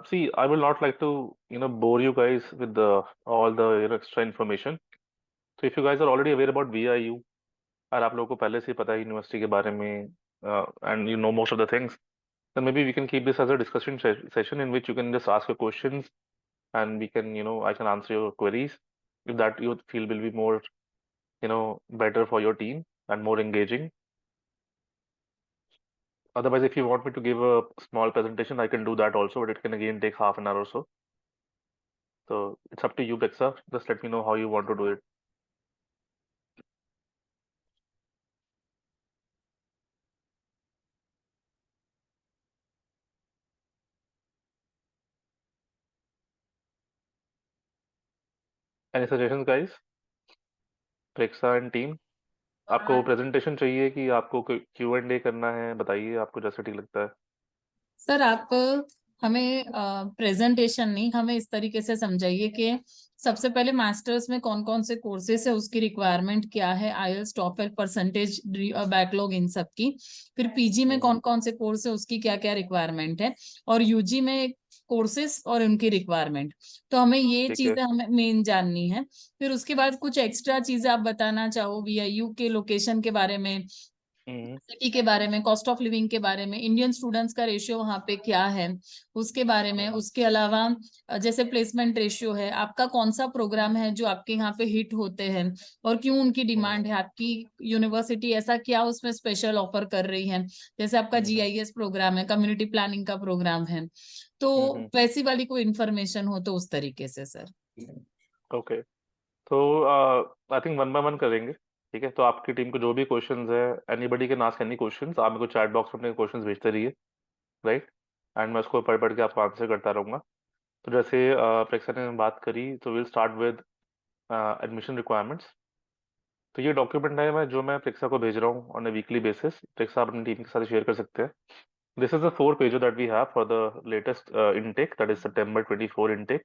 See, I will not like to, bore you guys with all the, extra information. So if you guys are already aware about VIU, और आप लोगों को पहले से ही पता है यूनिवर्सिटी के बारे में, and you know most of the things, then maybe we can keep this as a discussion session in which you can just ask your questions and we can, I can answer your queries if that you feel will be more, better for your team and more engaging. Otherwise, if you want me to give a small presentation, I can do that also, but it can again take half an hour or so. So it's up to you, Bexa. Just let me know how you want to do it. Any suggestions, guys? Bexa and team. आपको presentation चाहिए कि आपको Q&A करना है? बताइए, आपको जैसा ठीक लगता है. सर आप हमें प्रेजेंटेशन नहीं, हमें इस तरीके से समझाइए कि सबसे पहले मास्टर्स में कौन कौन से कोर्सेज है, उसकी रिक्वायरमेंट क्या है, आईएलटीएस टॉफल परसेंटेज बैकलॉग इन सब की। फिर पीजी में कौन कौन से कोर्स है, उसकी क्या क्या रिक्वायरमेंट है, और यूजी में कोर्सेज और उनकी रिक्वायरमेंट। तो हमें ये ठीक है. चीजें हमें मेन जाननी है। फिर उसके बाद कुछ एक्स्ट्रा चीजें आप बताना चाहो वीआईयू के लोकेशन के बारे में, हम्म. सिटी के बारे में, कॉस्ट ऑफ लिविंग के बारे में, इंडियन स्टूडेंट्स का रेशियो वहाँ पे क्या है उसके बारे में। उसके अलावा जैसे प्लेसमेंट रेशियो है, आपका कौन सा प्रोग्राम है जो आपके यहाँ पे हिट होते हैं और क्यों उनकी डिमांड है, आपकी यूनिवर्सिटी ऐसा क्या उसमें स्पेशल ऑफर कर रही है। जैसे आपका जीआईएस प्रोग्राम है, कम्युनिटी प्लानिंग का प्रोग्राम है, तो वैसी वाली कोई इंफॉर्मेशन हो तो उस तरीके से सर। ओके. तो I think one by one करेंगे. ठीक है. तो आपकी टीम को जो भी क्वेश्चंस है, anybody can ask any questions. आप मेरे को चैट बॉक्स में अपने क्वेश्चंस भेजते रहिए. राइट. एंड मैं उसको पढ़ पढ़ के आपको आंसर करता रहूंगा. तो जैसे प्रेक्षा ने बात करी, तो will start with admission requirements. तो ये डॉक्यूमेंट है जो मैं प्रेक्षा को भेज रहा हूँ on a weekly basis. Preksha आप अपनी टीम के साथ शेयर कर सकते हैं. This is the 4 page that we have for the latest intake, that is September 24 intake.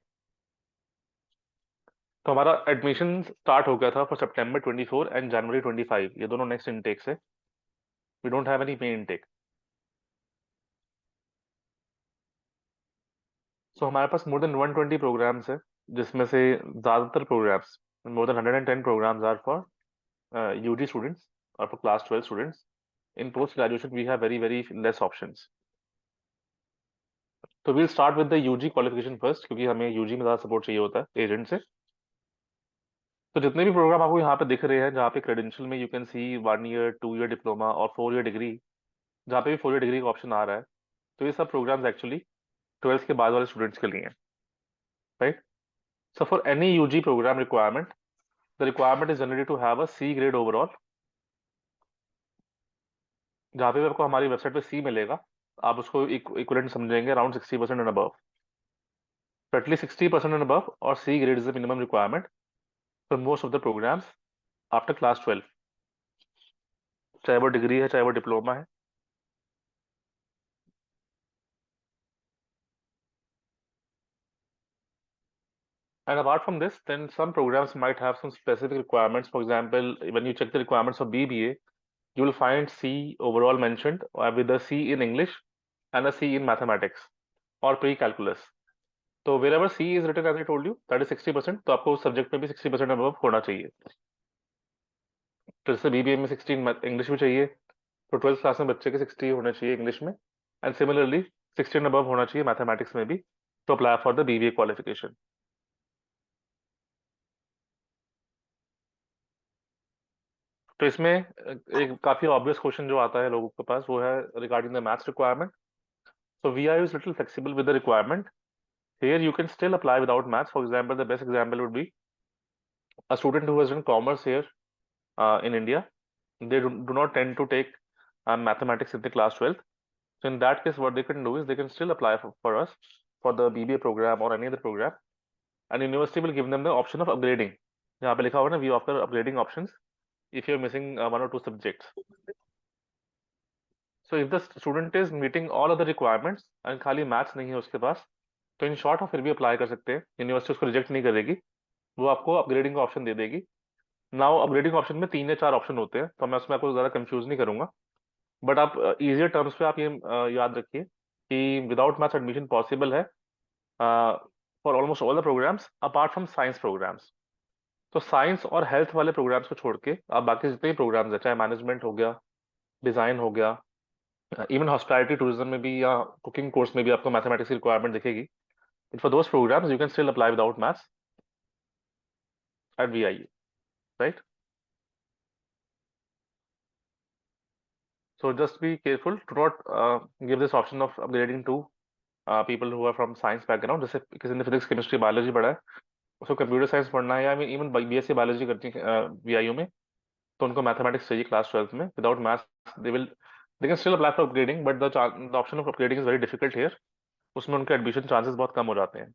तो हमारा एडमिशन स्टार्ट हो गया था फॉर September 24 एंड January 25. ये दोनों नेक्स्ट इनटेक्स है. We don't have any May intake. So हमारे पास मोर देन 120 प्रोग्राम्स है, जिसमें से ज़्यादातर programmes, more than 110 programmes are for UG students और for class 12 students. In post graduation we have very very less options. तो we'll start with the UG qualification first, क्योंकि हमें यूजी में ज़्यादा सपोर्ट चाहिए होता है एजेंट से. तो जितने भी प्रोग्राम आपको यहाँ पे दिख रहे हैं, जहाँ पे क्रेडेंशियल में you can C 1 year, 2 year diploma और 4 ईयर डिग्री, जहाँ पे भी 4 ईयर डिग्री का ऑप्शन आ रहा है, तो ये सब प्रोग्राम्स एक्चुअली 12th के बाद वाले स्टूडेंट्स के लिए हैं. Right. So for any UG program requirement, the requirement is generally to have a C grade overall. जहाँ पे भी आपको हमारी वेबसाइट पे C मिलेगा, आप उसको इक्विवेलेंट समझेंगे around 60% and above. So at least 60% and above or C grade is the minimum requirement for most of the programs after class 12. चाहे वो डिग्री है, चाहे वो डिप्लोमा है. And apart from this, then some programs might have some specific requirements. For example, when you check the requirements for BBA, you will find C overall mentioned with a C in English and a C in mathematics or pre-calculus. तो wherever C is written as I told you, that is 60%. तो आपको उस subject में भी 60% above होना चाहिए. तो जैसे BBA में 16 इंग्लिश में चाहिए, तो 12th क्लास में बच्चे के 60 होने चाहिए इंग्लिश में. एंड सिमिलरली 16 above होना चाहिए मैथमेटिक्स में भी, to apply for the BBA qualification. तो इसमें एक काफी ऑब्वियस क्वेश्चन जो आता है लोगों के पास, वो है regarding the maths requirement. So VIU is little flexible with the requirement. Here you can still apply without maths. For example, the best example would be a student who has done commerce here in India. They do not tend to take mathematics in the class 12th. So in that case, what they can do is they can still apply for us for the BBA program or any other program, and university will give them the option of upgrading. यहाँ पे लिखा होगा ना, we offer upgrading options if you're missing 1 or 2 subjects. So if the student is meeting all other requirements and खाली maths नहीं है उसके पास, तो इन शॉर्ट आप फिर भी अप्लाई कर सकते हैं. यूनिवर्सिटी उसको रिजेक्ट नहीं करेगी, वो आपको अपग्रेडिंग का ऑप्शन दे देगी. नाउ अपग्रेडिंग ऑप्शन में 3 या 4 ऑप्शन होते हैं, तो मैं उसमें आपको ज़्यादा कंफ्यूज नहीं करूंगा. बट आप इजियर टर्म्स पे आप ये याद रखिए कि विदाउट मैथ्स एडमिशन पॉसिबल है for almost all the programmes apart from science programmes. तो साइंस और हेल्थ वाले प्रोग्राम्स को छोड़ के आप बाकी जितने भी प्रोग्राम्स हैं, चाहे मैनेजमेंट हो गया, डिजाइन हो गया, इवन हॉस्पिटैलिटी टूरिज्म में भी या कुकिंग कोर्स में भी आपको मैथमेटिक्स की रिक्वायरमेंट दिखेगी, for those programmes you can still apply without maths at VIU, right? So just be careful to not give this option of upgrading to people who are from science background. जैसे किसी ने physics chemistry biology पढ़ा है, उसको computer science पढ़ना है, या even BSc biology करती है VIU में, तो उनको मैथमेटिक्स चाहिए क्लास 12th में। Without maths they can still apply for upgrading, but the option of upgrading is very difficult here. उसमें उनके एडमिशन चांसेस बहुत कम हो जाते हैं।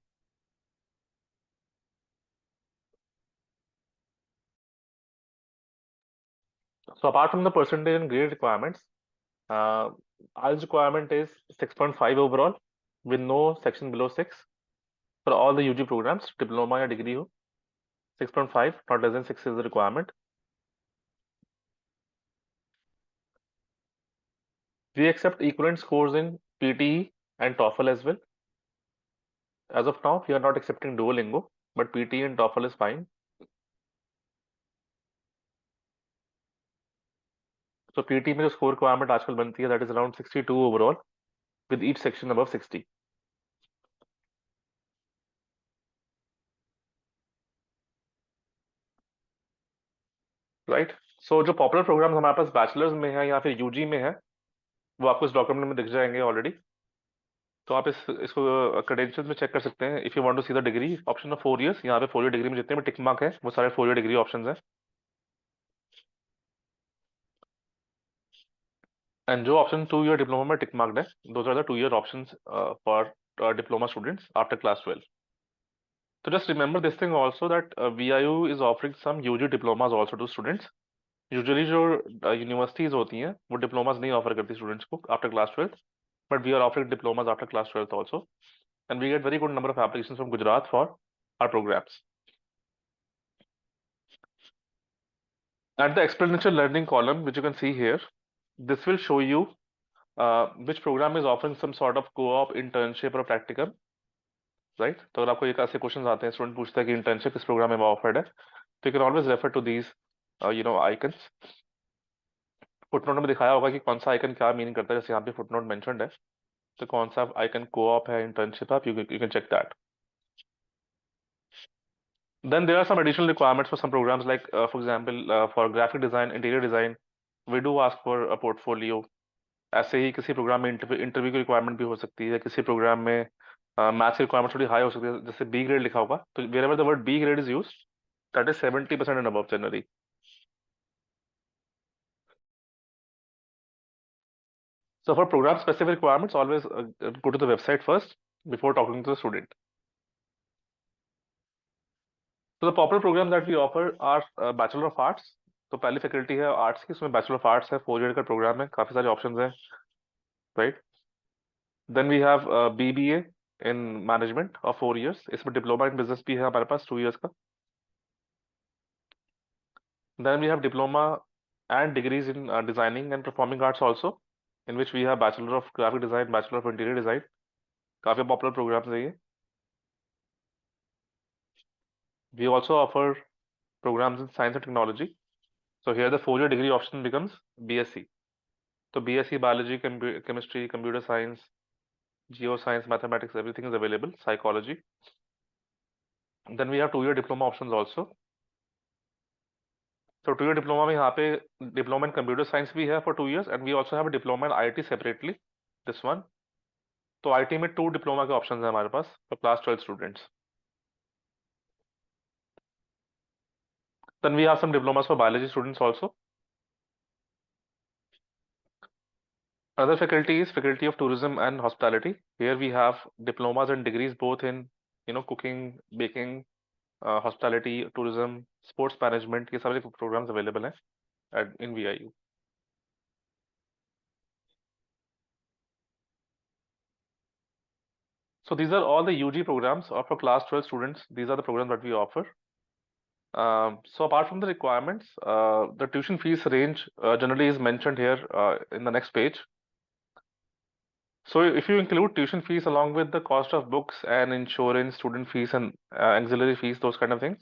So apart from the percentage and grade requirements, IELTS requirement is 6.5 overall with no section below 6 for all the UG programs, diploma या degree हो, 6.5, not less than 6 is the requirement. We accept equivalent scores in PTE and TOEFL as well. As of now, we are not accepting Duolingo, but PTE and TOEFL is fine. So PTE में जो score requirement आजकल बनती है, that is around 62 overall, with each section above 60. Right? So जो popular programs हमारे पास bachelor's में है या फिर UG में है, वो आपको इस डॉक्यूमेंट में दिख जाएंगे ऑलरेडी। तो आप इसको क्रेडेंशियल्स में चेक कर सकते हैं। If you want to see the degree option of 4 years, यहाँ पे 4 ईयर डिग्री में जितने भी टिक मार्क है वो सारे 4 ईयर डिग्री ऑप्शंस हैं। एंड जो ऑप्शन 2 ईयर डिप्लोमा में टिक मार्क्ड है, those are the 2 year options for diploma students after class 12। तो just remember this thing also that VIU is offering some UG diplomas also to students. Usually जो universities होती हैं वो diplomas नहीं offer करती students को after class 12, but we are offering diplomas after class 12 also, and we get very good number of applications from Gujarat for our programmes. At the experiential learning column, which you can see here, this will show you which program is offering some sort of co-op, internship or practicum, right? तो अगर आपको एक ऐसे question आते हैं, student पूछता है कि इंटर्नशिप किस प्रोग्राम में ऑफर्ड है, तो you can always refer to these icons. Footnote में दिखाया होगा कि कौन सा आइकन क्या मीनिंग करता है, जैसे यहाँ पे फुटनोट मेंशन्ड है, तो कौन सा आइकन को-op है, इंटर्नशिप है, you can check that. Then there are some additional requirements for some programs, like for example, for graphic design, interior design, we do ask for a portfolio. ऐसे ही किसी programme में interview की requirement भी हो सकती है, किसी प्रोग्राम में मैथ्स की रिक्वायरमेंट थोड़ी हाई हो सकती है, जैसे बी ग्रेड लिखा होगा, तो where the word B grade is used, that is 70% and above generally. So for program specific requirements, always go to the website first before talking to the student. So the popular programs that we offer are Bachelor of Arts. तो पहली faculty है arts की, उसमें bachelor of arts है, 4 year का programme है, काफी सारे ऑप्शंस हैं, right? Then we have BBA in management of 4 years, इसमें डिप्लोमा इन बिजनेस भी है हमारे पास 2 इयर्स का। Then we have diploma and degrees in designing and performing arts also, in which we have Bachelor of Graphic Design, Bachelor of Interior Design. काफी popular programs है ये। We also offer programs in science and technology. So here the 4 year degree option becomes BSc. So BSc biology, chemistry, computer science, geoscience, mathematics, everything is available. Psychology. Then we have 2 year diploma options also. So 2 year diploma में यहाँ पे diploma in computer science भी है for 2 years, and we also have a diploma in IT separately. This one. तो IT में 2 diploma के options हैं हमारे पास for class 12 students. Then we have some diplomas for biology students also. Other faculty is Faculty of Tourism and Hospitality. Here we have diplomas and degrees both in cooking, baking, hospitality, tourism, sports management. ये सारे programs available हैं in VIU. So these are all the UG programs for class 12 students. These are the programs that we offer. So apart from the requirements, the tuition fees range generally is mentioned here in the next page. So if you include tuition fees along with the cost of books and insurance, student fees and auxiliary fees, those kind of things,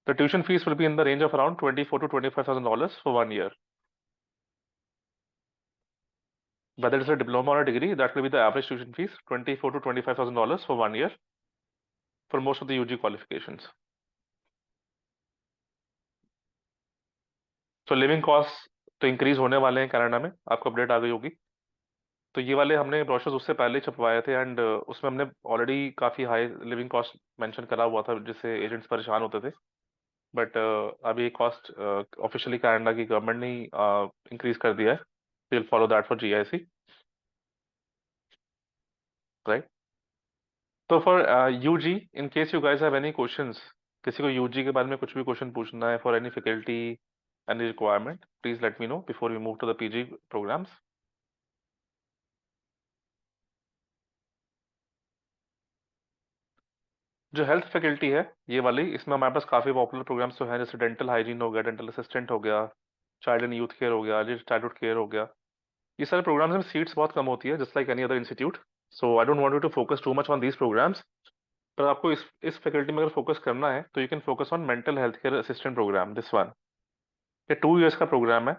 the tuition fees will be in the range of around $24,000 to $25,000 for 1 year. Whether it's a diploma or a degree, that will be the average tuition fees, $24,000 to $25,000 for 1 year for most of the UG qualifications. तो living cost तो increase होने वाले हैं Canada में, आपको update आ गई होगी। तो ये वाले हमने ब्रोशर्स उससे पहले छपवाए थे एंड उसमें हमने ऑलरेडी काफ़ी हाई लिविंग कॉस्ट मेंशन करा हुआ था, जिससे एजेंट्स परेशान होते थे। बट अभी कॉस्ट ऑफिशियली कनाडा की गवर्नमेंट ने इंक्रीज कर दिया है। Will follow that for GIC, right. तो for UG, in case you guys have any questions, किसी को यूजी के बारे में कुछ भी क्वेश्चन पूछना है for any faculty, any requirement, please let me know before we move to the PG programmes. जो हेल्थ फैकल्टी है ये वाली, इसमें हमारे पास काफ़ी पॉपुलर प्रोग्राम्स तो हैं, जैसे डेंटल हाइजीन हो गया, डेंटल असिस्टेंट हो गया, चाइल्ड एंड यूथ केयर हो गया, अर्ली चाइल्डहुड केयर हो गया। ये सारे प्रोग्राम्स में सीट्स बहुत कम होती है, just like any other institute. So I don't want you to focus too much on these programmes. पर आपको इस फैकल्टी में अगर फोकस करना है तो you can focus on mental health care assistant programme, this one. ये 2 इयर्स का प्रोग्राम है।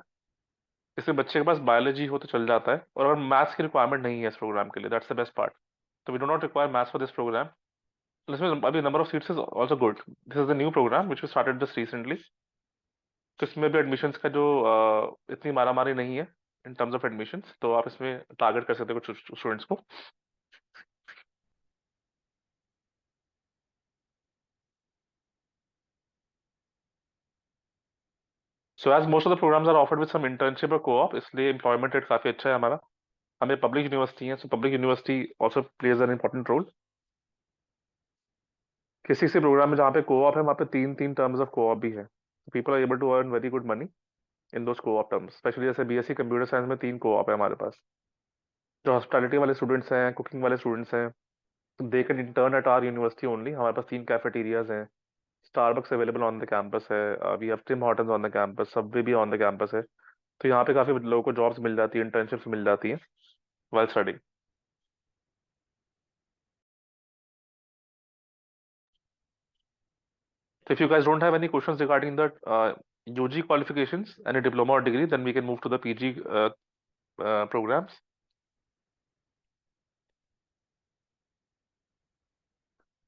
इसमें बच्चे के पास बायोलॉजी हो तो चल जाता है, और अगर मैथ्स की रिक्वायरमेंट नहीं है इस प्रोग्राम के लिए, दैट्स द बेस्ट पार्ट। तो we do not require maths for this programme. इसमें अभी number of seats is also good. This is the new programme which we started just recently. तो इसमें भी एडमिशन्स का जो इतनी मारामारी नहीं है इन टर्म्स ऑफ एडमिशन्स, तो आप इसमें टारगेट कर सकते हो कुछ स्टूडेंट्स को। So as most of the programmes are offered with some internship और को-op, इसलिए एम्प्लॉयमेंट रेट काफी अच्छा है हमारा। हमें पब्लिक यूनिवर्सिटी है, so public university also plays an important role. किसी किसी प्रोग्राम में जहाँ पे को-op है, वहाँ पे 3 टर्म्स ऑफ को-op भी है। People are able to earn very good money in those co-op terms, especially जैसे बीएससी कंप्यूटर साइंस में 3 को-op है हमारे पास। जो हॉस्पिटैलिटी वाले स्टूडेंट्स हैं, कुकिंग वाले स्टूडेंट्स हैं, they can intern at our university only. हमारे पास 3 कैफेटेरियाज हैं, Starbucks available on the campus है, we have Tim Hortons on the campus, Subway भी ऑन द कैंपस है। तो यहाँ पे काफी लोगों को जॉब्स मिल जाती है, इंटर्नशिप्स मिल जाती हैं while studying. So if you guys don't have any questions regarding the UG qualifications, any diploma or degree, then we can move to the PG programs.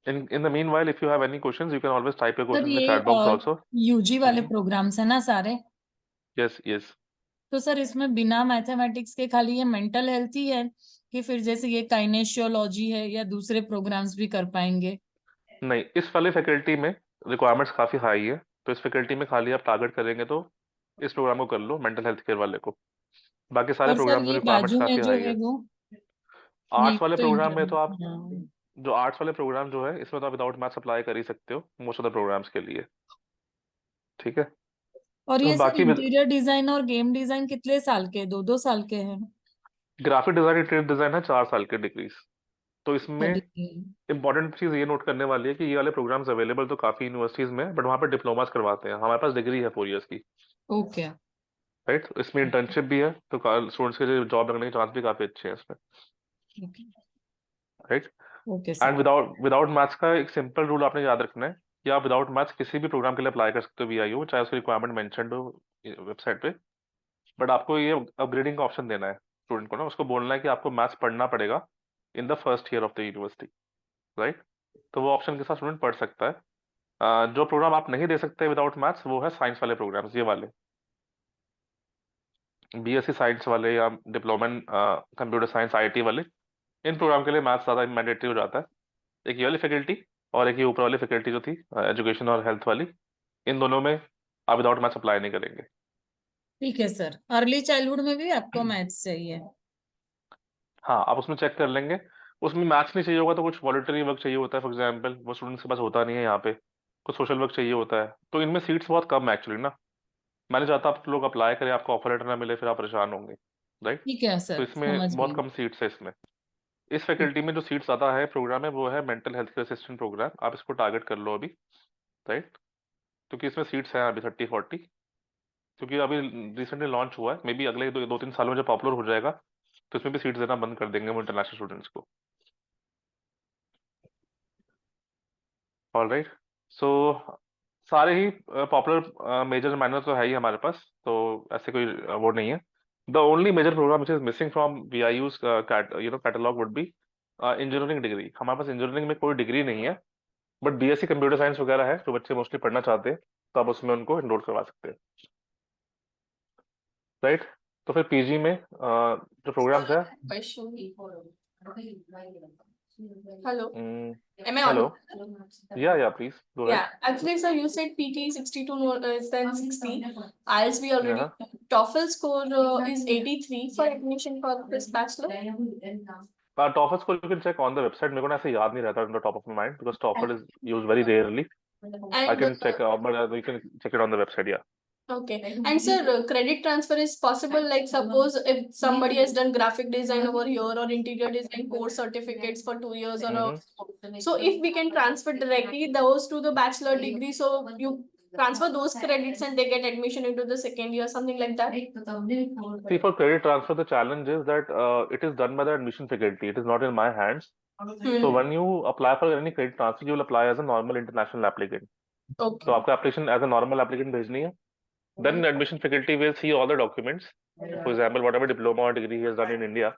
In the meanwhile, if you have any questions, you can always type your sir questions in the ये chat box also. UG वाले Mhm. Programmes है ना सारे? Yes, yes. तो sir इसमें बिना mathematics के खाली ये मेंटल हेल्थ ही है, कि फिर जैसे ये काइनेशियोलॉजी है या दूसरे प्रोग्राम्स भी कर पाएंगे? नहीं, इस वाले फैकल्टी में रिक्वायरमेंट्स काफी हाई है, तो इस फैकल्टी में खाली आप टारगेट करेंगे तो इस प्रोग्राम को कर लो, मेंटल हेल्थ केयर वाले को। बाकी सारे और सर प्रोग्राम्स में ये रिक्वायरमेंट्स बाजू में काफी जो हाई है है। वो आर्ट्स नीट वाले तो प्रोग्राम में तो इंटर, आप, हाँ। जो आर्ट्स वाले प्रोग्राम जो है, इसमें तो आप विदाउट मैथ्स अप्लाई कर ही सकते हो मोस्ट ऑफ द प्रोग्राम्स के लिए, ठीक है। और तो ये सर बाकी इंटीरियर डिजाइन और गेम डिजाइन कितने साल के, 2-2 साल के हैं? ग्राफिक डिजाइन, इंटीरियर डिजाइन है 4 साल के डिग्रीज। तो इसमें चलिए। इंपॉर्टेंट चीज ये नोट करने वाली है कि ये वाले प्रोग्राम्स अवेलेबल तो काफी यूनिवर्सिटीज में है, बट वहाँ पे डिप्लोमास करवाते हैं। हमारे पास डिग्री है 4 इयर्स की, ओके। राइट। इसमें इंटर्नशिप भी है, तो स्टूडेंट्स के लिए जॉब लगने के चांस भी काफी अच्छे हैं इसमें, okay. Right. Okay sir. And without without maths का एक सिंपल रूल आपने याद रखना है कि आप विदाउट मैथ्स किसी भी प्रोग्राम के लिए अप्लाई कर सकते हो VIU, चाहे उसकी रिक्वायरमेंट मेंशन हो वेबसाइट पे। बट आपको ये अपग्रेडिंग का ऑप्शन देना है स्टूडेंट को ना, उसको बोलना है कि आपको मैथ्स पढ़ना पड़ेगा in the first year of the university, right. तो वो ऑप्शन के साथ स्टूडेंट पढ़ सकता है। जो प्रोग्राम आप नहीं दे सकते विदाउट मैथ्स, वो है साइंस वाले प्रोग्राम्स, ये वाले BSc साइंस वाले या diploma in computer science IIT वाले। इन प्रोग्राम के लिए मैथ्स ज़्यादा मैंडेटरी हो जाता है। एक ये वाली फैकल्टी और एक ये ऊपर वाली फैकल्टी जो थी एजुकेशन और हेल्थ वाली, इन दोनों में आप विदाउट मैथ्स अप्लाई नहीं करेंगे। ठीक है सर, अर्ली चाइल्डहुड में भी आपको मैथ्स चाहिए? हाँ, आप उसमें चेक कर लेंगे। उसमें मैथ्स नहीं चाहिए होगा तो कुछ वॉलंटरी वर्क चाहिए होता है, फॉर एग्जाम्पल वो स्टूडेंट्स के पास होता नहीं है यहाँ पे। कुछ सोशल वर्क चाहिए होता है, तो इनमें सीट्स बहुत कम है एक्चुअली ना। मैं नहीं चाहता आप लोग अप्लाई करें, आपको ऑफर लेटर ना मिले, फिर आप परेशान होंगे, राइट। ठीक है तो सर, समझ इसमें बहुत गई। कम सीट्स है इसमें। इस फैकल्टी में जो सीट्स ज़्यादा है प्रोग्राम है, वो है mental health care assistant programme. आप इसको टारगेट कर लो अभी, राइट। क्योंकि इसमें सीट्स हैं अभी 30-40, क्योंकि अभी रिसेंटली लॉन्च हुआ है। मे बी अगले 2-3 सालों में जब पॉपुलर हो जाएगा, तो इसमें भी सीट्स देना बंद कर देंगे वो इंटरनेशनल स्टूडेंट्स को। ऑलराइट। सो सारे ही पॉपुलर मेजर माइनर तो है ही हमारे पास, तो ऐसे कोई वो नहीं है। The only major programme which is missing from VIU's catalogue would be engineering degree. हमारे पास इंजीनियरिंग में कोई डिग्री नहीं है, बट BSc कंप्यूटर साइंस वगैरह है जो बच्चे मोस्टली पढ़ना चाहते हैं, तो आप उसमें उनको एनरोल करवा सकते हैं। राइट। तो फिर PG में जो प्रोग्राम्स है। Question. Hello, hello. am I audible? या please go Yeah, actually, sir, you said PT 62 no less than 60. IELTS we already. Ahead. TOEFL score is 83 for admission for this bachelor. TOEFL score you can check on the website. मेरे को ना ऐसे याद नहीं रहता in the top of my mind because TOEFL is used very rarely. I And can check but you can check it on the website या। okay, and sir, credit transfer is possible. Like suppose if somebody has done graphic design over here or interior design course certificates for 2 years or so if we can transfer directly those to the bachelor degree, so you transfer those credits and they get admission into the second year, something like that. See, for credit transfer, the challenge is that it is done by the admission faculty. It is not in my hands. So when you apply for any credit transfer, you will apply as a normal international applicant. Okay. So आपका application as a normal applicant भेजनी है. Then admission faculty will see all the documents. For example, whatever diploma or degree he has done in India,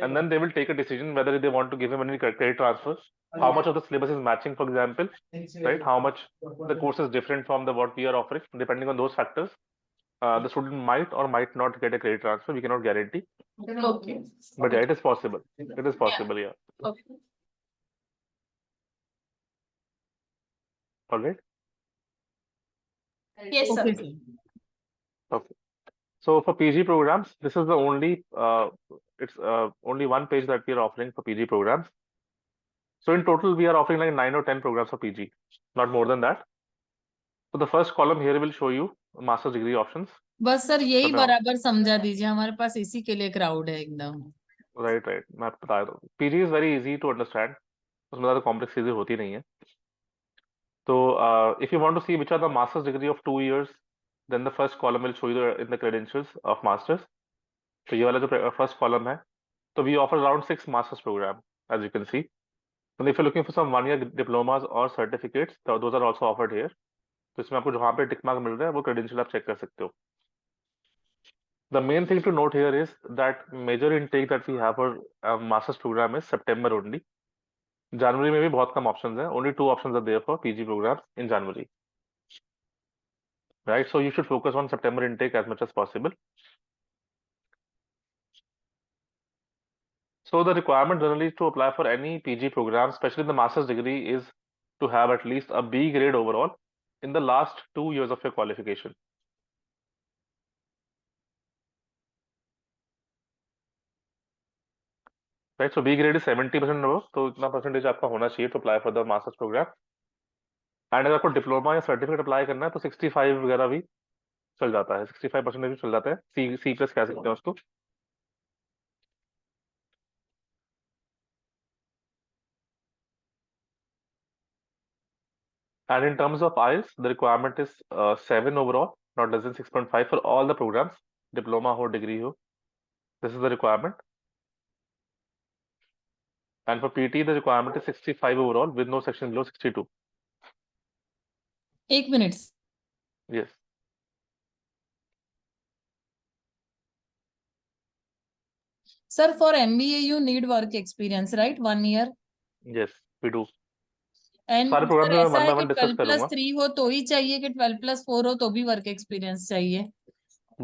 and then they will take a decision whether they want to give him any credit transfers, how much of the syllabus is matching, for example, right? How much the course is different from the what we are offering. Depending on those factors, the student might or might not get a credit transfer. We cannot guarantee, Okay. but yeah, it is possible. It is possible, yeah. Okay. All right. Yes, sir. Okay, sir. Okay. So for PG programs, this is the only it's only one page that we are offering for PG programs. So in total, we are offering like 9 or 10 programs for PG, not more than that. So the first column here will show you master's degree options. बस sir यही मैं- बराबर समझा दीजिए, हमारे पास इसी के लिए क्राउड है एकदम। Right, right. मैं आपको बता दूँ, PG is very easy to understand. उसमें ज़्यादा कॉम्प्लेक्स चीजें होती नहीं है। तो if you want to see which are the master's degree of 2 years, then the first column will show you in the credentials of masters. तो ये वाला जो first column है, so we offer around 6 master's program, as you can see. And if you're looking for some 1-year diplomas or certificates, those are also offered here. तो इसमें आपको जहाँ पे टिक मार्क मिल रहा है वो credential आप चेक कर सकते हो। The main thing to note here is that major intake that we have for master's program is September only. January में भी बहुत कम options हैं. Only 2 options are there for PG programs in January. Right, so you should focus on September intake as much as possible. So the requirement generally to apply for any PG program, especially the master's degree, is to have at least a B grade overall in the last 2 years of your qualification. Right, so B grade is 70% above, तो इतना percentage आपका होना चाहिए to apply for the master's program. And अगर आपको diploma या certificate apply करना है तो 65 वगैरह भी चल जाता है, 65% भी चल जाता है, सी प्लस कह सकते हैं उसको। And in terms of IELTS, the requirement is 7 overall, not less than 6.5 for all the programs, diploma हो degree हो. This is the requirement. And for PT, the requirement is 65 overall with no section below 62. एक minute. Yes, sir for MBA you need work experience, right? 1 year। yes, we do. And सारे program sir में ऐसा one है bye कि one discuss 12+3 करूंगा। हो तो ही चाहिए कि 12+4 हो तो भी वर्क एक्सपीरियंस चाहिए?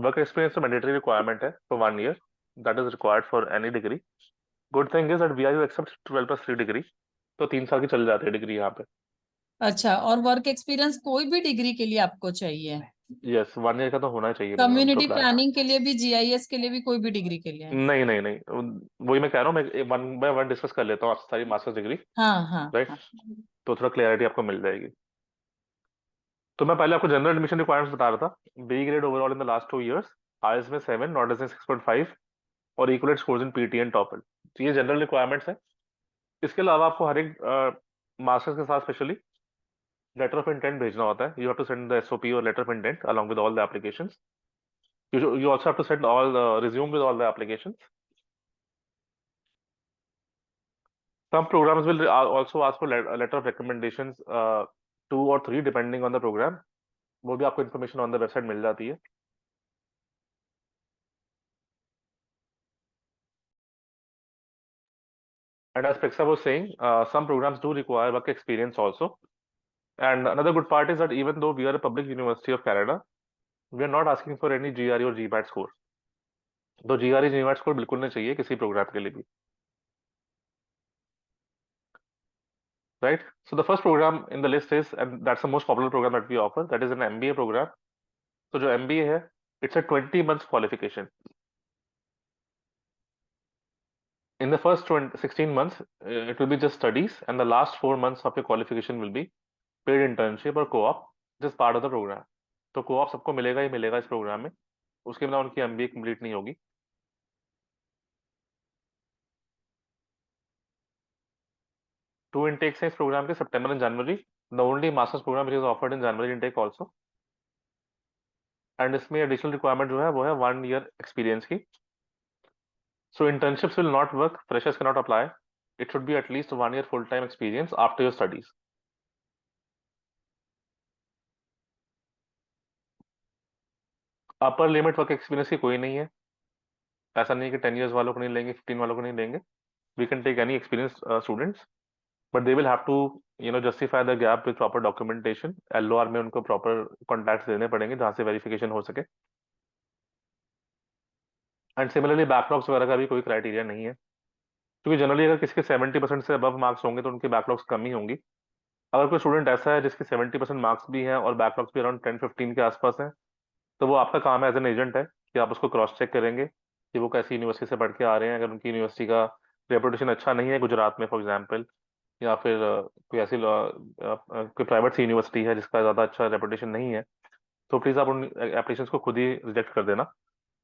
वर्क एक्सपीरियंस तो मैंडेटरी रिक्वायरमेंट है for 1 year. That is required for any degree. Good thing is that VIU accepts 12+3 degree. तो 3 साल की चल जाती है डिग्री यहाँ पे। अच्छा, और वर्क एक्सपीरियंस कोई भी डिग्री के लिए आपको चाहिए? यस, 1 ईयर का तो होना चाहिए minimum to community apply. Planning के लिए भी, GIS के लिए भी, कोई भी डिग्री के लिए? नहीं नहीं नहीं, वही मैं कह रहा हूँ, मैं 1 by 1 डिस्कस कर लेता हूँ आपसे सारी मास्टर्स डिग्री। हाँ हाँ राइट, हाँ। तो थोड़ा क्लैरिटी आपको मिल जाएगी। तो मैं पहले आपको जनरल एडमिशन रिक्वायरमेंट्स बता रहा था। B grade overall in the last 2 years, IELTS में 7, नॉट लेस देन 6.5 और equivalent scores in PT and TOEFL. तो ये जनरल रिक्वायरमेंट्स है। इसके अलावा आपको हर एक मास्टर्स के साथ स्पेशली लेटर ऑफ इंटेंट भेजना होता है। You have to send the SOP और letter of intent along with all the applications. You also have to send all the resume with all the applications. Some programs will also ask for a letter of recommendations, 2 or 3 depending on the program. वो भी आपको information on the website मिल जाती है. And as Preksha was saying, some programs do require work experience also. And another good part is that even though we are a public university of Canada, we are not asking for any GRE or GMAT score. तो GRE GMAT score बिल्कुल नहीं चाहिए किसी programme के लिए भी. Right? So the first program in the list is, and that's the most popular program that we offer, that is an MBA program. So जो MBA है, it's a 20 months qualification. In the first 16 months, it will be just studies, and the last 4 months of your qualification will be paid internship or co-op, just part of the program. तो co-op सबको मिलेगा ही मिलेगा इस programme में, उसके बिना उनकी MBA complete नहीं होगी. Two intakes हैं इस प्रोग्राम के, September and January. The only master's program which is offered in January intake also. And इसमें additional requirement जो है वो है 1 year experience की. So internships will not work, freshers cannot apply. It should be at least 1 year full-time experience after your studies. Upper limit work experience की कोई नहीं है. ऐसा नहीं है कि 10 years वालों को नहीं लेंगे, 15 वालों को नहीं लेंगे. We can take any experienced students, but they will have to justify the gap with proper documentation. LOR में उनको proper contacts देने पड़ेंगे जहाँ से verification हो सके. एंड सिमिलरली बैकलॉग्स वगैरह का भी कोई क्राइटेरिया नहीं है, क्योंकि जनरली अगर किसी के 70% से अबव मार्क्स होंगे तो उनकी बैकलॉग्स कम ही होंगी. अगर कोई स्टूडेंट ऐसा है जिसके 70% मार्क्स भी हैं और बैकलॉग्स भी अराउंड 10-15 के आसपास हैं, तो वो आपका काम है एज एन एजेंट है कि आप उसको क्रॉस चेक करेंगे कि वो कैसी यूनिवर्सिटी से पढ़ के आ रहे हैं. अगर उनकी यूनिवर्सिटी का रेपुटेशन अच्छा नहीं है गुजरात में फॉर एग्जाम्पल, या फिर कोई ऐसी कोई प्राइवेट सी यूनिवर्सिटी है जिसका ज़्यादा अच्छा रेपुटेशन नहीं है, तो प्लीज़ आप उन एप्लीकेशन को खुद ही रिजेक्ट कर देना.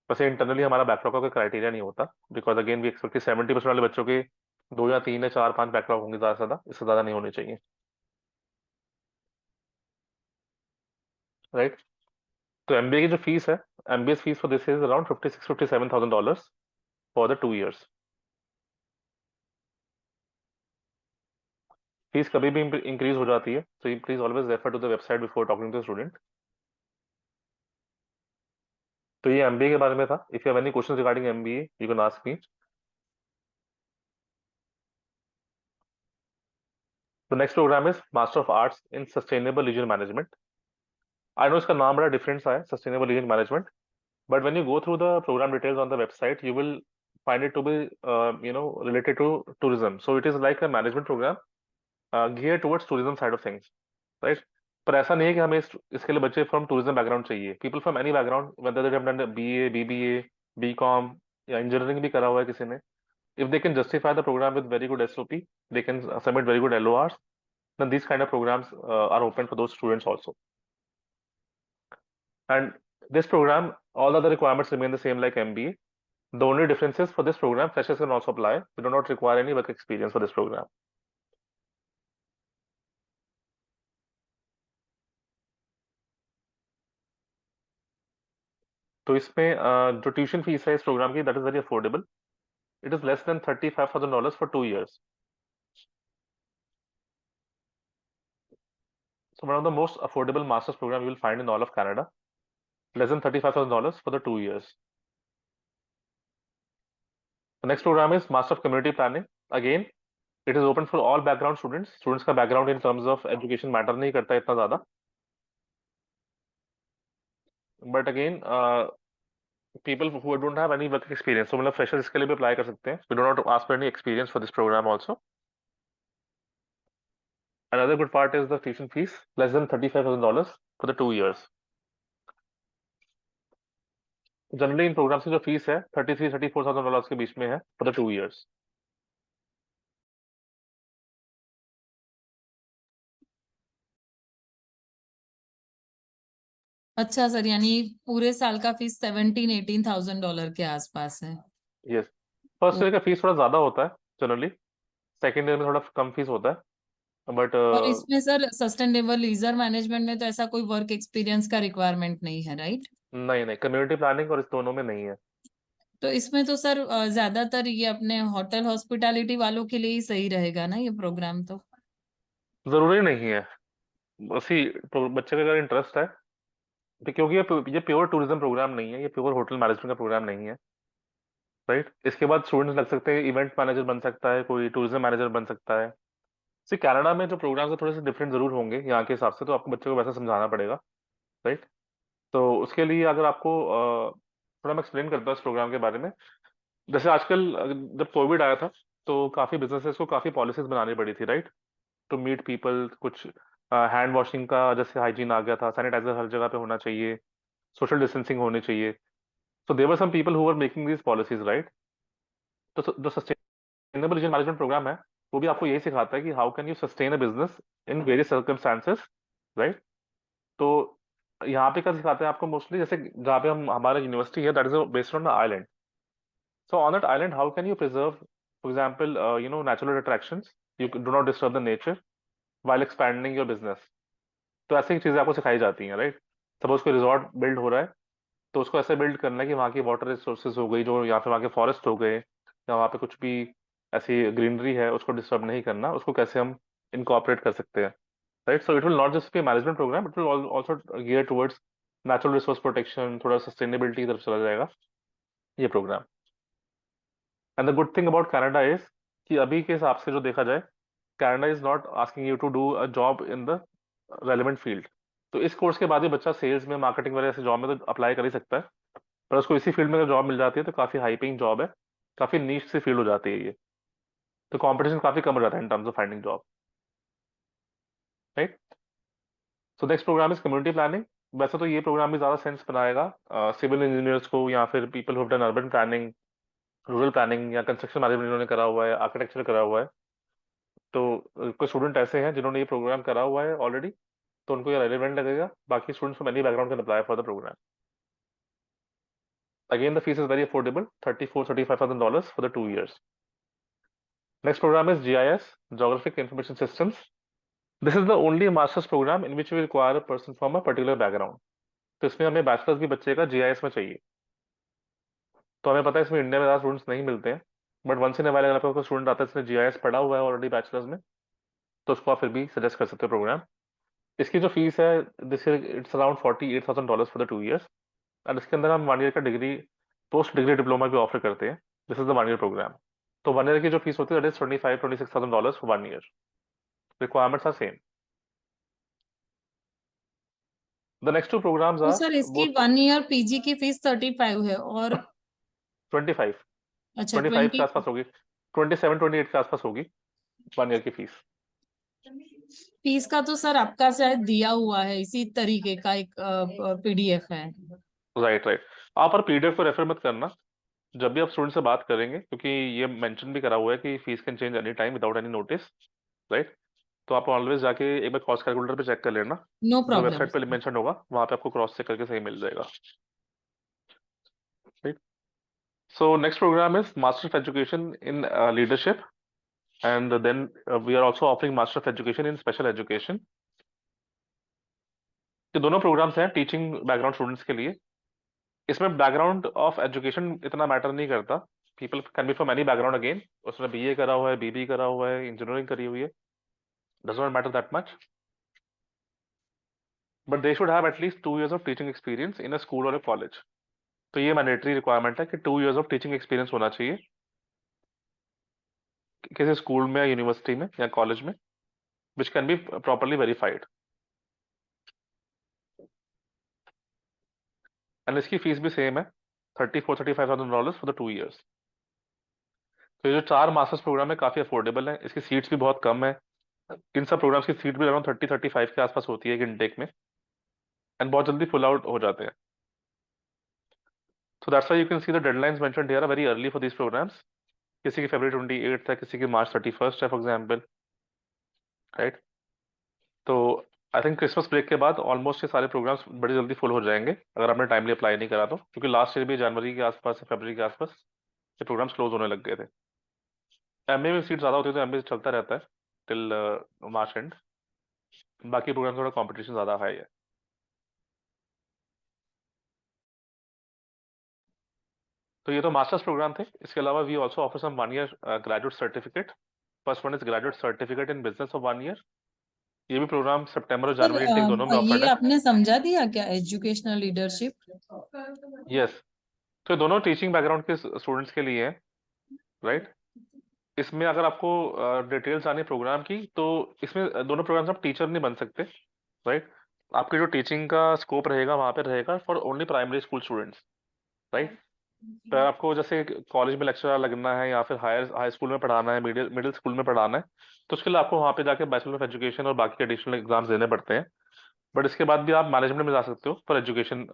वैसे इंटरनली हमारा बैकलॉग का कोई क्राइटेरिया नहीं होता, बिकॉज अगेन वी एक्सपेक्ट कि 70% वाले बच्चों के 2 या 3 या 4-5 बैकलॉग होंगे ज़्यादा से ज़्यादा, इससे ज़्यादा नहीं होने चाहिए. राइट? तो MBA की जो फीस है, MBA fees for this is around $56,000-57,000 for the 2 years. Fees कभी भी इंक्रीज हो जाती है, so you please always refer to the website before talking to the student. तो ये MBA के बारे में था. If you have any questions regarding MBA, you can ask me. The next program is Master of Arts in Sustainable Leisure Management. I know इसका नाम बड़ा different सा है, Sustainable Leisure Management, but when you go through the program details on the website, you will find it to be related to tourism. So it is like a management program geared towards tourism side of things, right? पर ऐसा नहीं है कि हमें इसके लिए बच्चे from tourism background चाहिए. People from any background, whether they have done BA, BBA, BCom या इंजीनियरिंग भी करा हुआ है किसी ने, if they can justify the program with very good SOP, they can submit very good LORs, then these kind of programs are open for those students also. And this program, all other requirements remain the same like MBA. The only difference is for this program, freshers can also apply. We do not require any work experience for this program. तो इसमें जो tuition fees है इस programme की, that is very affordable. It is less than $35,000 for 2 years. So one of the most affordable master's program you will find in all of Canada. Less than $35,000 for the 2 years. The next program is Master of Community Planning. Again, it is open for all background students. Students का background in terms of education matter नहीं करता इतना ज़्यादा. But again, people who don't have any work experience, so मतलब freshers इसके लिए भी apply कर सकते हैं. We do not ask for any experience for this program also. Another good part is the tuition fees, less than $35,000 for the 2 years. Generally in programs की जो fees है $33,000-34,000 के बीच में है for the 2 years. अच्छा सर, यानी पूरे साल का फीस $17,000-18,000 के आसपास है. Yes. फर्स्ट ईयर का फीस थोड़ा ज्यादा होता है जनरली, सेकेंड ईयर में थोड़ा कम फीस होता है, बट और इसमें सर सस्टेनेबल लीजर मैनेजमेंट में तो ऐसा कोई वर्क एक्सपीरियंस का रिक्वायरमेंट नहीं है, राइट? नहीं, कम्युनिटी प्लानिंग और इस दोनों में नहीं है. तो इसमें तो सर ज्यादातर ये अपने होटल हॉस्पिटैलिटी वालों के लिए ही सही रहेगा ना ये प्रोग्राम तो। जरूरी नहीं है, बस बच्चे का अगर इंटरेस्ट है तो, क्योंकि ये प्योर टूरिज्म प्रोग्राम नहीं है, ये प्योर होटल मैनेजमेंट का प्रोग्राम नहीं है, राइट। इसके बाद स्टूडेंट्स लग सकते हैं, इवेंट मैनेजर बन सकता है, कोई टूरिज्म मैनेजर बन सकता है। सी कनाडा में जो प्रोग्राम्स है थोड़े से डिफरेंट जरूर होंगे यहाँ के हिसाब से, तो आपको बच्चे को वैसा समझाना पड़ेगा, राइट। तो उसके लिए अगर आपको थोड़ा मैं एक्सप्लेन करता हूँ इस प्रोग्राम के बारे में। जैसे आजकल जब कोविड आया था तो काफी बिजनेसेस को काफी पॉलिसीज बनानी पड़ी थी, राइट, टू मीट पीपल। कुछ हैंड वॉशिंग का जैसे हाइजीन आ गया था, सैनिटाइजर हर जगह पे होना चाहिए, सोशल डिस्टेंसिंग होनी चाहिए। So there were some people who were making these policies, right? तो जो सस्टेनेबल रीजन मैनेजमेंट प्रोग्राम है वो भी आपको यही सिखाता है कि how can you sustain a business in various circumstances, right. तो यहाँ पे क्या सिखाते हैं आपको मोस्टली, जैसे जहाँ पे हम हमारा यूनिवर्सिटी है that is based on island. So on that island how can you preserve, for example natural attractions, you do not disturb the nature while expanding your business। तो ऐसी ही चीजें आपको सिखाई जाती हैं, राइट। सपोज कोई रिजॉर्ट बिल्ड हो रहा है तो उसको ऐसे बिल्ड करना है कि वहाँ की वाटर रिसोर्सेज हो गई, जो यहाँ पे वहाँ के फॉरेस्ट हो गए, या वहाँ पे कुछ भी ऐसी ग्रीनरी है उसको डिस्टर्ब नहीं करना, उसको कैसे हम इनकॉर्पोरेट कर सकते हैं, right. So it will not just be management programme, it will also gear towards natural resource protection, थोड़ा सस्टेनेबिलिटी की तरफ चला जाएगा ये programme. And the good thing about Canada is कि अभी के हिसाब से जो देखा जाए, Canada is not asking you to do a job in the relevant field. तो इस कोर्स के बाद ही बच्चा सेल्स में, मार्केटिंग वगैरह ऐसे जॉब में तो अप्लाई कर ही सकता है, पर उसको इसी फील्ड में अगर जॉब मिल जाती है तो काफी हाई पेइंग जॉब है, काफी नीश सी फील्ड हो जाती है ये। तो कंपटीशन काफी कम हो जाता है in terms of finding job, right. So next programme is community planning. वैसे तो ये प्रोग्राम भी ज्यादा सेंस बनाएगा सिविल इंजीनियर्स को, या फिर people who have done urban planning, rural planning, या कंस्ट्रक्शन मैनेजमेंट जिन्होंने करा हुआ है, आर्किटेक्चर करा हुआ है। तो कोई स्टूडेंट ऐसे हैं जिन्होंने ये प्रोग्राम करा हुआ है ऑलरेडी, तो उनको ये रेलिवेंट लगेगा। बाकी students from any background can apply for the programme. Again, the fees is very affordable, $35,000 for the 2 years. Next program is GIS, Geographic Information Systems. This is the only master's program in which we require a person from a particular background. तो इसमें हमें bachelors भी बच्चे का GIS में चाहिए। तो हमें पता है इसमें इंडिया में ज़्यादा स्टूडेंट्स नहीं मिलते हैं, but once in a while अगर आपका स्टूडेंट आता है जिसने जीआईएस पढ़ा हुआ है ऑलरेडी बैचलर्स में, तो उसको आप फिर भी सजेस्ट कर सकते हो प्रोग्राम। इसकी जो फीस है, this it's around $48,000 for the 2 years। And इसके अंदर हम 1 year का डिग्री, पोस्ट डिग्री डिप्लोमा भी ऑफर करते हैं। This is the 1 year programme. तो 1 year की जो फीस होती है that is $26,000 for 1 year। Requirements are same. The next two programmes तो आर सर इसकी बोथ 1 ईयर पीजी की फीस 35 है और 25, अच्छा 25 के 20। आसपास होगी, 27-28 के आसपास होगी 1 year की फीस। फीस का तो सर आपका शायद दिया हुआ है, इसी तरीके का एक पीडीएफ है। Right right. आप पर पीडीएफ को रेफर मत करना जब भी आप स्टूडेंट से बात करेंगे, क्योंकि ये मेंशन भी करा हुआ है कि fees can change any time without any notice, right. तो आप ऑलवेज जाके एक बार कॉस्ट कैलकुलेटर पे चेक कर लेना, नो जो प्रॉब्लम। वेबसाइट पे मेंशन होगा वहां पे आपको क्रॉस चेक करके सही मिल जाएगा, right. So next programme is master of education in leadership, and then we are also offering master of education in special education. ये दोनों प्रोग्राम्स हैं टीचिंग बैकग्राउंड स्टूडेंट्स के लिए। इसमें बैकग्राउंड ऑफ एजुकेशन इतना मैटर नहीं करता, people can be from any background again. उसने बीए करा हुआ है, बीबी करा हुआ है, इंजीनियरिंग करी हुई है, does not matter that much, but they should have at least 2 years of teaching experience in a school और अ कॉलेज। तो ये मैंडेटरी रिक्वायरमेंट है कि 2 years ऑफ टीचिंग एक्सपीरियंस होना चाहिए किसी स्कूल में या यूनिवर्सिटी में या कॉलेज में, which can be properly verified. And इसकी फीस भी सेम है, $34,000-35,000 फॉर द 2 years। तो ये जो 4 मास्टर्स प्रोग्राम है काफी अफोर्डेबल है, इसकी सीट्स भी बहुत कम है। इन सब प्रोग्राम्स की सीट भी अराउंड 30-35 के आसपास होती है एक इनटेक में, एंड बहुत जल्दी फुल आउट हो जाते हैं। So that's why you can see the deadlines mentioned here are very early for these programmes. किसी की February 28 है, किसी की March 31 है फॉर एग्जाम्पल, राइट। तो आई थिंक क्रिसमस ब्रेक के बाद ऑलमोस्ट ये सारे प्रोग्राम्स बड़ी जल्दी फुल हो जाएंगे अगर आपने टाइमली अप्लाई नहीं करा तो, क्योंकि लास्ट ईयर भी जनवरी के आसपास, फरवरी के आसपास ये प्रोग्राम्स क्लोज होने लग गए थे। एमए में सीट ज्यादा होती है तो एमए चलता रहता है टिल मार्च एंड। बाकी प्रोग्राम थोड़ा कंपटीशन ज्यादा हाई है। तो ये तो मास्टर्स प्रोग्राम थे। इसके अलावा we also offer some 1 year graduate certificate. First one is graduate certificate in business of 1 year. ये भी प्रोग्राम सितंबर और सर जनवरी इनटेक दोनों में ऑफर्ड ये है। आपने समझा दिया क्या, एजुकेशनल लीडरशिप? यस। तो ये दोनों टीचिंग बैकग्राउंड के स्टूडेंट्स के लिए है, राइट। इसमें अगर आपको डिटेल्स आनी प्रोग्राम की, तो इसमें दोनों प्रोग्राम्स आप टीचर नहीं बन सकते, राइट। आपकी जो टीचिंग का स्कोप रहेगा वहां पे रहेगा for only primary school students, right. तो आपको जैसे कॉलेज में लेक्चरर लगना है या फिर हाई स्कूल में पढ़ाना है, मिडिल मिडिल स्कूल में पढ़ाना है, तो उसके लिए आपको वहाँ पे जाके बैचलर ऑफ एजुकेशन और बाकी एडिशनल एग्जाम्स देने पड़ते हैं। बट इसके बाद भी आप मैनेजमेंट में जा सकते हो फॉर एजुकेशन में सर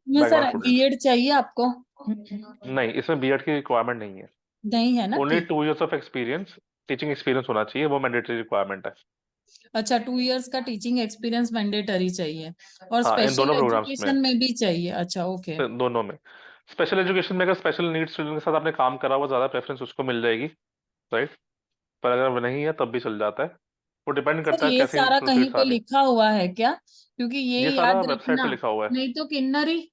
बैकग्राउंड स्टूडेंट्स। बीएड चाहिए आपको? नहीं, इसमें बीएड की रिक्वायरमेंट नहीं है। नहीं है ना, ओनली ठीक। 2 years of experience, teaching experience होना चाहिए, वो मैंडेटरी रिक्वायरमेंट है। अच्छा, 2 इयर्स का टीचिंग एक्सपीरियंस मैंडेटरी चाहिए, और हाँ, इन स्पेशल दोनों प्रोग्राम्स में, एजुकेशन में भी चाहिए? अच्छा, ओके। दोनों में। स्पेशल एजुकेशन में अगर स्पेशल नीड्स स्टूडेंट के साथ आपने काम करा हुआ, ज्यादा प्रेफरेंस उसको मिल जाएगी, राइट। पर अगर वो नहीं है तब भी चल जाता है। वो डिपेंड सर करता है ये कैसे सारा इंस्टीट्यूट कहीं फीड्स आ पे रही। लिखा हुआ है क्या? क्योंकि ये ये सारा याद वेबसाइट पे रखना, लिखा हुआ है। नहीं तो किन्नरी।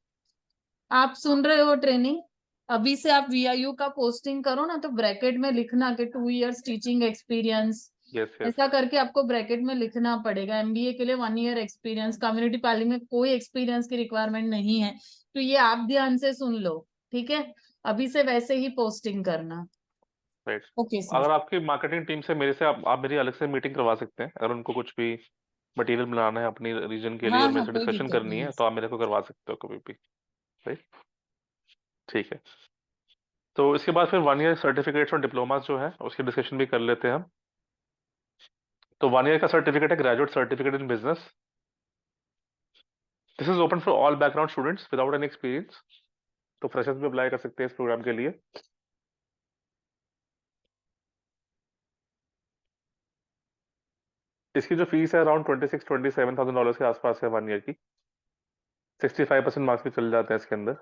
आप सुन रहे हो ट्रेनिंग, अभी से आप वीआईयू का पोस्टिंग करो ना, तो ब्रैकेट में लिखना कि 2 years teaching experience, yes yes. ऐसा करके आपको ब्रैकेट में लिखना पड़ेगा। एमबीए के लिए 1 ईयर एक्सपीरियंस, कम्युनिटी पाली में कोई एक्सपीरियंस की रिक्वायरमेंट नहीं है। तो ये आप ध्यान से सुन लो, ठीक है? अभी से वैसे ही पोस्टिंग करना। राइट। Okay sir. अगर आपकी मार्केटिंग टीम से मेरे से आप मेरी अलग से मीटिंग करवा सकते हैं, अगर उनको कुछ भी मटेरियल बनाना है अपनी रीजन के लिए हाँ और मेरे हाँ, से कोई डिस्कशन दिक्कत करनी नहीं है है, तो सर। आप मेरे को करवा सकते हो कभी भी, राइट। ठीक है। तो इसके बाद फिर 1 ईयर सर्टिफिकेट्स और डिप्लोमा जो है उसकी डिस्कशन भी कर लेते हैं हम। तो 1 ईयर का सर्टिफिकेट है graduate certificate in business. This is open for all background students without any experience. तो फ्रेशर्स भी अप्लाई कर सकते हैं इस प्रोग्राम के लिए। इसकी जो फीस है अराउंड $26,000-27,000 के आसपास है 1 ईयर की। 65% मार्क्स भी चल जाते हैं इसके अंदर।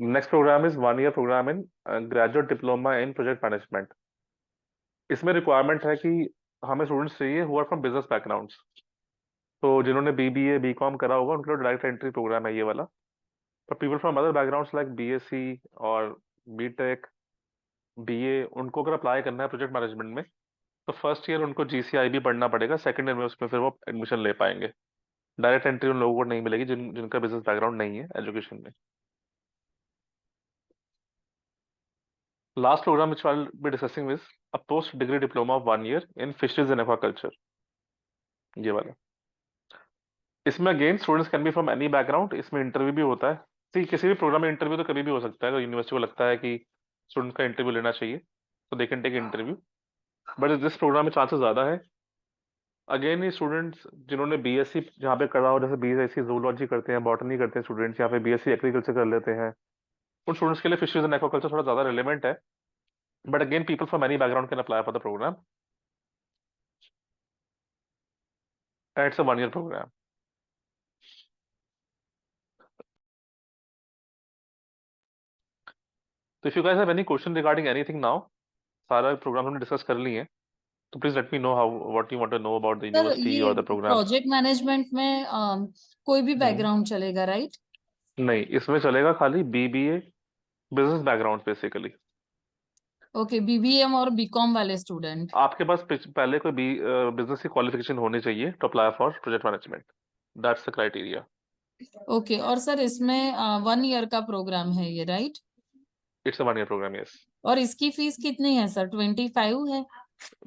Next programme is 1 year programme in graduate diploma in project management. इसमें रिक्वायरमेंट है कि हमें स्टूडेंट्स चाहिए who are from business backgrounds. तो जिन्होंने बीबीए बीकॉम करा होगा उनके लिए डायरेक्ट एंट्री प्रोग्राम है ये वाला। पर people from other backgrounds like BSc और बीटेक, बीए, उनको अगर अप्लाई करना है प्रोजेक्ट मैनेजमेंट में, तो फर्स्ट ईयर उनको जीसीआई भी पढ़ना पड़ेगा, सेकंड ईयर में उसमें फिर वो एडमिशन ले पाएंगे। डायरेक्ट एंट्री उन लोगों को नहीं मिलेगी जिनका बिजनेस बैकग्राउंड नहीं है एजुकेशन में। Last programme which I'll be discussing is a post degree diploma of 1 year in fisheries and aquaculture, ये वाला। इसमें again students can be from any background. इसमें इंटरव्यू भी होता है। see, किसी भी प्रोग्राम में इंटरव्यू तो कभी भी हो सकता है। अगर यूनिवर्सिटी को लगता है कि स्टूडेंट का इंटरव्यू लेना चाहिए, तो they can take interview. But this programme में चांसेस ज्यादा है। अगेन ये स्टूडेंट्स जिन्होंने बीएससी जहाँ पे करा हो, जैसे बीएससी जूलॉजी करते हैं, बॉटनी करते हैं स्टूडेंट्स, या फिर बीएससी एग्रीकल्चर कर लेते हैं, उन स्टूडेंट्स के लिए फिशरीज एंड एक्वाकल्चर थोड़ा ज्यादा रिलेवेंट है। But again people from any background can apply for the programme. It's a 1 year programme. तो if you guys have any question regarding anything now, सारा प्रोग्राम हमने डिस्कस कर लिए हैं, तो please let me know how what you want to know about the sir university ये और the programme. Project management में कोई भी बैकग्राउंड चलेगा, राइट? नहीं, इसमें चलेगा खाली BBA business background basically. Okay, BBM और बीकॉम वाले स्टूडेंट। आपके पास पहले कोई बिजनेस की क्वालिफिकेशन होनी चाहिए to apply for project management. That's the criteria. Okay, और सर इसमें 1 ईयर का प्रोग्राम है ये, right? It's a 1 year programme, yes. और इसकी फीस कितनी है सर? 25 है?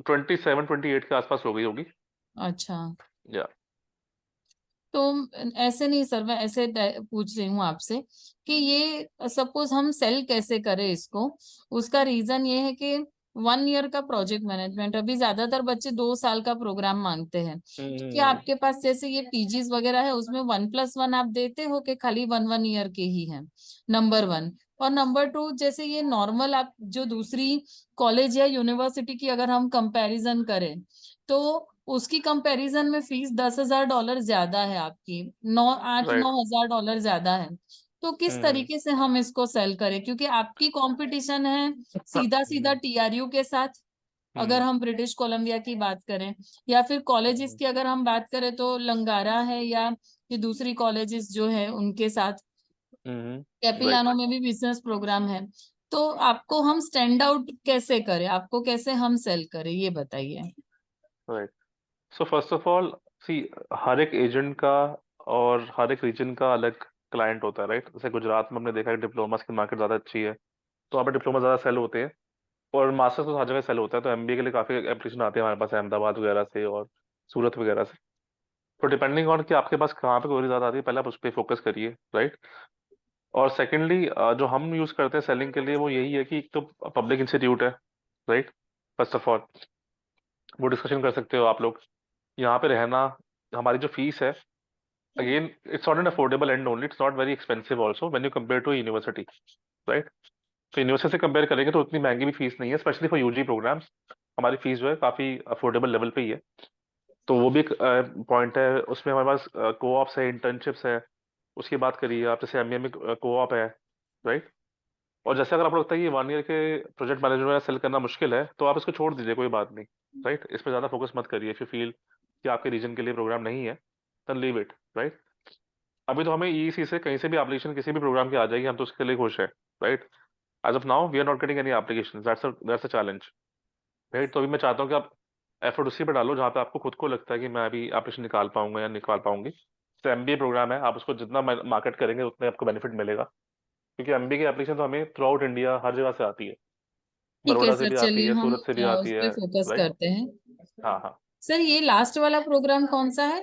27-28 के आसपास हो गई होगी। अच्छा। या तो ऐसे नहीं सर, मैं ऐसे पूछ रही हूँ आपसे कि ये सपोज हम सेल कैसे करें इसको। उसका रीजन ये है कि 1 ईयर का प्रोजेक्ट मैनेजमेंट, अभी ज्यादातर बच्चे 2 साल का प्रोग्राम मांगते हैं। तो क्या आपके पास जैसे ये पीजीज वगैरह है उसमें 1+1 आप देते हो कि खाली 1 1 ईयर के ही है? नंबर 1। और नंबर 2, जैसे ये नॉर्मल आप जो दूसरी कॉलेज या यूनिवर्सिटी की अगर हम कंपैरिजन करें, तो उसकी कंपैरिजन में फीस $10,000 ज्यादा है आपकी, 8-9 हजार डॉलर ज्यादा है। तो किस राइट। तरीके से हम इसको सेल करें, क्योंकि आपकी कंपटीशन है सीधा सीधा टीआरयू के साथ, अगर हम ब्रिटिश कोलंबिया की बात करें, या फिर कॉलेजेस की अगर हम बात करें तो लंगारा है या कि दूसरी कॉलेजेस जो है उनके साथ, राइट। कैपिलानो में भी बिजनेस प्रोग्राम है, तो आपको हम स्टैंड आउट कैसे करें, आपको कैसे हम सेल करें, ये बताइए। Right. So first of all, see, हर एक एजेंट का और हर एक रीजन का अलग क्लाइंट होता है, राइट। जैसे गुजरात में हमने देखा है डिप्लोमास की मार्केट ज़्यादा अच्छी है, तो वहाँ पे डिप्लोमा ज़्यादा सेल होते हैं, और मास्टर्स तो हर जगह सेल होता है, तो एमबीए के लिए काफ़ी एप्लीकेशन आती है हमारे पास अहमदाबाद वगैरह से और सूरत वगैरह से। तो डिपेंडिंग ऑन कि आपके पास कहाँ पे क्वेरी ज़्यादा आती है, पहले आप उस पर फोकस करिए, राइट। और सेकेंडली जो हम यूज़ करते हैं सेलिंग के लिए, वो यही है कि एक तो पब्लिक इंस्टीट्यूट है, राइट। फर्स्ट ऑफ ऑल वो डिस्कशन कर सकते हो आप लोग। यहाँ पे रहना, हमारी जो फीस है, again it's not an affordable end only, it's not very expensive also when you compare to a university, right। तो यूनिवर्सिटी से कंपेयर करेंगे तो उतनी महंगी भी फीस नहीं है, स्पेशली फॉर यूजी प्रोग्राम्स। हमारी फीस जो है काफी अफोर्डेबल लेवल पे ही है, तो वो भी एक पॉइंट है। उसमें हमारे पास को-ऑप्स है, इंटर्नशिप्स है। उसकी बात करिए आप, जैसे एमबीए में को-ऑप है, राइट। और जैसे अगर आपको लगता है कि 1 ईयर के प्रोजेक्ट मैनेजमेंट सेल करना मुश्किल है, तो आप इसको छोड़ दीजिए, कोई बात नहीं, राइट। इस पर ज्यादा फोकस मत करिए। इफ यू फील कि आपके रीजन के लिए प्रोग्राम नहीं है, देन लीव इट, राइट। अभी तो हमें ईईसी से कहीं से भी एप्लीकेशन किसी भी प्रोग्राम की आ जाएगी, हम तो उसके लिए खुश है, right. As of now we are not getting any application, that's a challenge, right. तो अभी मैं चाहता हूँ कि आप एफर्ट उसी पे डालो जहाँ पे आपको खुद को लगता है कि मैं अभी एप्लीकेशन निकाल पाऊंगा या निकाल पाऊंगी। तो एमबीए प्रोग्राम है, आप उसको जितना मार्केट करेंगे उतने आपको बेनिफिट मिलेगा, क्योंकि एमबीए की एप्लीकेशन तो हमें थ्रू आउट इंडिया हर जगह से आती है। ठीक है बड़ौदा से सर, भी आती चलिए है, हम सूरत से भी आती उस है, पे फोकस राइट। करते हैं। हाँ हाँ। सर ये लास्ट वाला प्रोग्राम कौन सा है,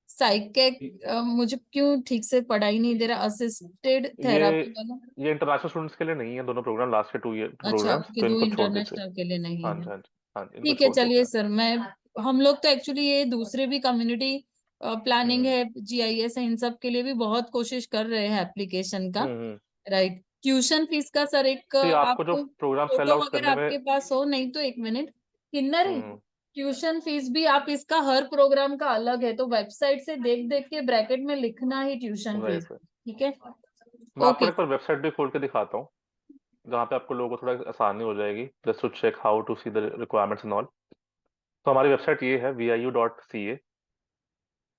साइकेक, मुझे क्यों ठीक से पढ़ा ही नहीं दे रहा, असिस्टेड ये थेरापी वाला। ये इंटरनेशनल स्टूडेंट्स के लिए नहीं है, दोनों प्रोग्राम लास्ट के 2 ईयर अच्छा, प्रोग्राम्स, आपके तो दो इनको छोड़ दीजिए। इंटरनेशनल के लिए नहीं हाँ है। जी, हाँ जी। हाँ जी, इनको ठीक है, छोड़ चलिए दीजिए। सर, मैं हम लोग तो एक्चुअली ये दूसरे भी कम्युनिटी प्लानिंग हम्म है, जीआईएस है, इन सब के लिए भी बहुत कोशिश कर रहे हैं एप्लीकेशन का, हम्म। राइट। ट्यूशन फीस का सर एक तो ये आपको जो आपको प्रोग्राम सेल फोटो आउट वगैरह करने में, आपके पास हो, नहीं तो एक मिनट, किन्नर, हम्म, ट्यूशन फीस भी आप इसका हर प्रोग्राम का अलग है, तो वेबसाइट से देख देख के ब्रैकेट में लिखना ही ट्यूशन फीस, राइट राइट। ठीक है। मैं आपको ओके। एक बार वेबसाइट भी खोल के दिखाता हूँ, जहाँ पे आपको लोगों को थोड़ा आसानी हो जाएगी, just to check how to see the requirements and all. तो हमारी वेबसाइट ये है viu.ca।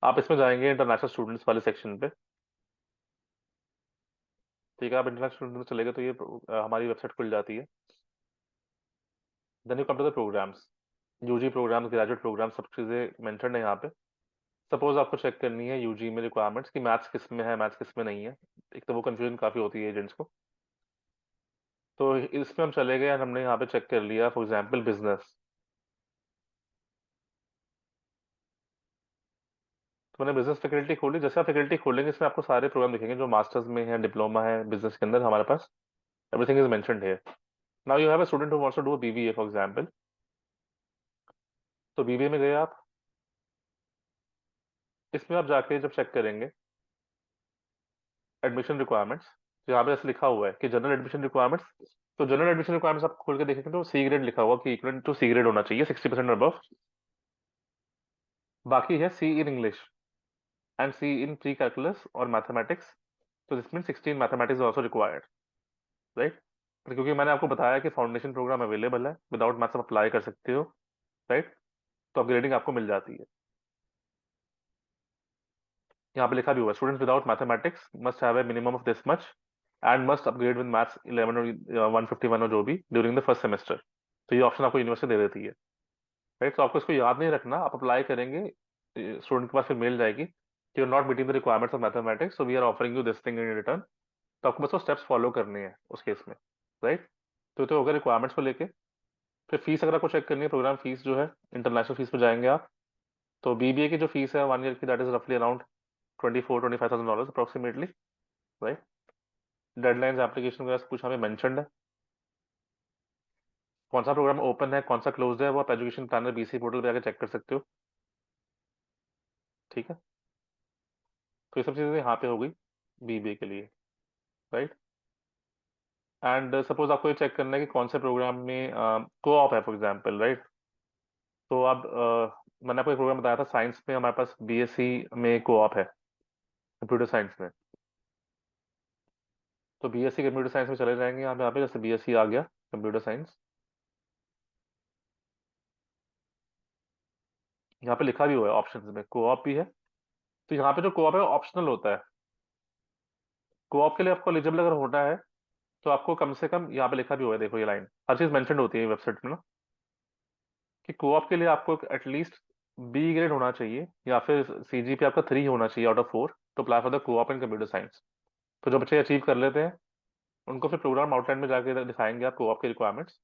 आप इसमें जाएंगे इंटरनेशनल स्टूडेंट्स वाले सेक्शन पे, ठीक है। आप इंटरनेशनल स्टूडेंट में चले गए तो ये हमारी वेबसाइट खुल जाती है। Then you come to the programmes, UG programmes, graduate programme, सब चीज़ें मेंशन है यहाँ पे। सपोज आपको चेक करनी है यूजी में रिक्वायरमेंट्स की मैथ्स किस में है, मैथ्स किस में नहीं है। एक तो वो कंफ्यूजन काफ़ी होती है एजेंट्स को। तो इसमें हम चले गए और हमने यहाँ पे चेक कर लिया, फॉर एग्जाम्पल बिजनेस। तो मैंने बिजनेस फैकल्टी खोली। जैसे आप फैकल्टी खोलेंगे, इसमें आपको सारे प्रोग्राम दिखेंगे जो मास्टर्स में है, डिप्लोमा है, बिजनेस के अंदर हमारे पास everything is mentioned here. Now you have a student who wants to do BBA for example. तो बीबीए में गए आप, इसमें आप जाके जब चेक करेंगे एडमिशन रिक्वायरमेंट्स, तो यहाँ पे ऐसे लिखा हुआ है कि जनरल एडमिशन रिक्वायरमेंट्स। तो जनरल एडमिशन रिक्वायरमेंट्स आप खोल के देखेंगे तो सी ग्रेड लिखा हुआ कि इक्वल टू सी ग्रेड होना चाहिए, 60% अबव। बाकी है C in English and C in pre calculus और मैथमेटिक्स। तो this mean 16 mathematics also required, right. क्योंकि मैंने आपको बताया कि फाउंडेशन प्रोग्राम अवेलेबल है, विदाउट मैथ्स आप अप्लाई कर सकते हो, राइट। तो अपग्रेडिंग आपको मिल जाती है। यहाँ पे लिखा भी हुआ है, students without mathematics must have a minimum of this much and must upgrade with maths 11 और 151 और जो भी ड्यूरिंग द फर्स्ट सेमेस्टर। तो ये ऑप्शन आपको यूनिवर्सिटी दे देती है, राइट। तो आपको इसको याद नहीं रखना, आप अप्लाई करेंगे, स्टूडेंट के पास फिर मेल जाएगी कि you are not meeting the requirements of mathematics, so we are offering you this thing in return. तो आपको बस वो स्टेप्स फॉलो करने हैं उस केस में, राइट। तो होगा रिक्वायरमेंट्स को लेके। फिर फीस अगर आपको चेक करनी है, प्रोग्राम फीस जो है, इंटरनेशनल फीस पे जाएंगे आप। तो बीबीए की जो फीस है 1 ईयर की, दैट इज रफली around 24-25,000 approximately, right. Deadlines application वगैरह सब कुछ हमें मेंशनड है। कौन सा प्रोग्राम ओपन है, कौन सा क्लोज है, वो आप एजुकेशन प्लानर बीसी पोर्टल पे जाकर चेक कर सकते हो, ठीक है। तो ये सब चीज़ें यहाँ पे हो गई बीबीए के लिए, राइट। एंड सपोज आपको ये चेक करना है कि कौन से प्रोग्राम में को ऑप है फॉर एग्जाम्पल, राइट। तो अब मैंने आपको एक प्रोग्राम बताया था साइंस में, हमारे पास बीएससी में को ऑप है कंप्यूटर साइंस में। तो बीएससी कंप्यूटर साइंस में चले जाएंगे यहाँ पे जैसे बीएससी आ गया कंप्यूटर साइंस, यहाँ पे लिखा भी हुआ है ऑप्शंस में को ऑप भी है तो यहाँ पे जो कोऑप है ऑप्शनल होता है। कोऑप के लिए आपको एलिजिबल अगर होना है तो आपको कम से कम, यहाँ पे लिखा भी हुआ है, देखो ये लाइन हर चीज मेंशन होती है वेबसाइट में ना, कि कोऑप के लिए आपको एटलीस्ट बी ग्रेड होना चाहिए या फिर सीजीपी आपका 3 होना चाहिए out of 4 to apply for the co-op in computer science. तो जो बच्चे अचीव कर लेते हैं उनको फिर प्रोग्राम आउटलाइन में जाके दिखाएंगे आप कोऑप की रिक्वायरमेंट्स।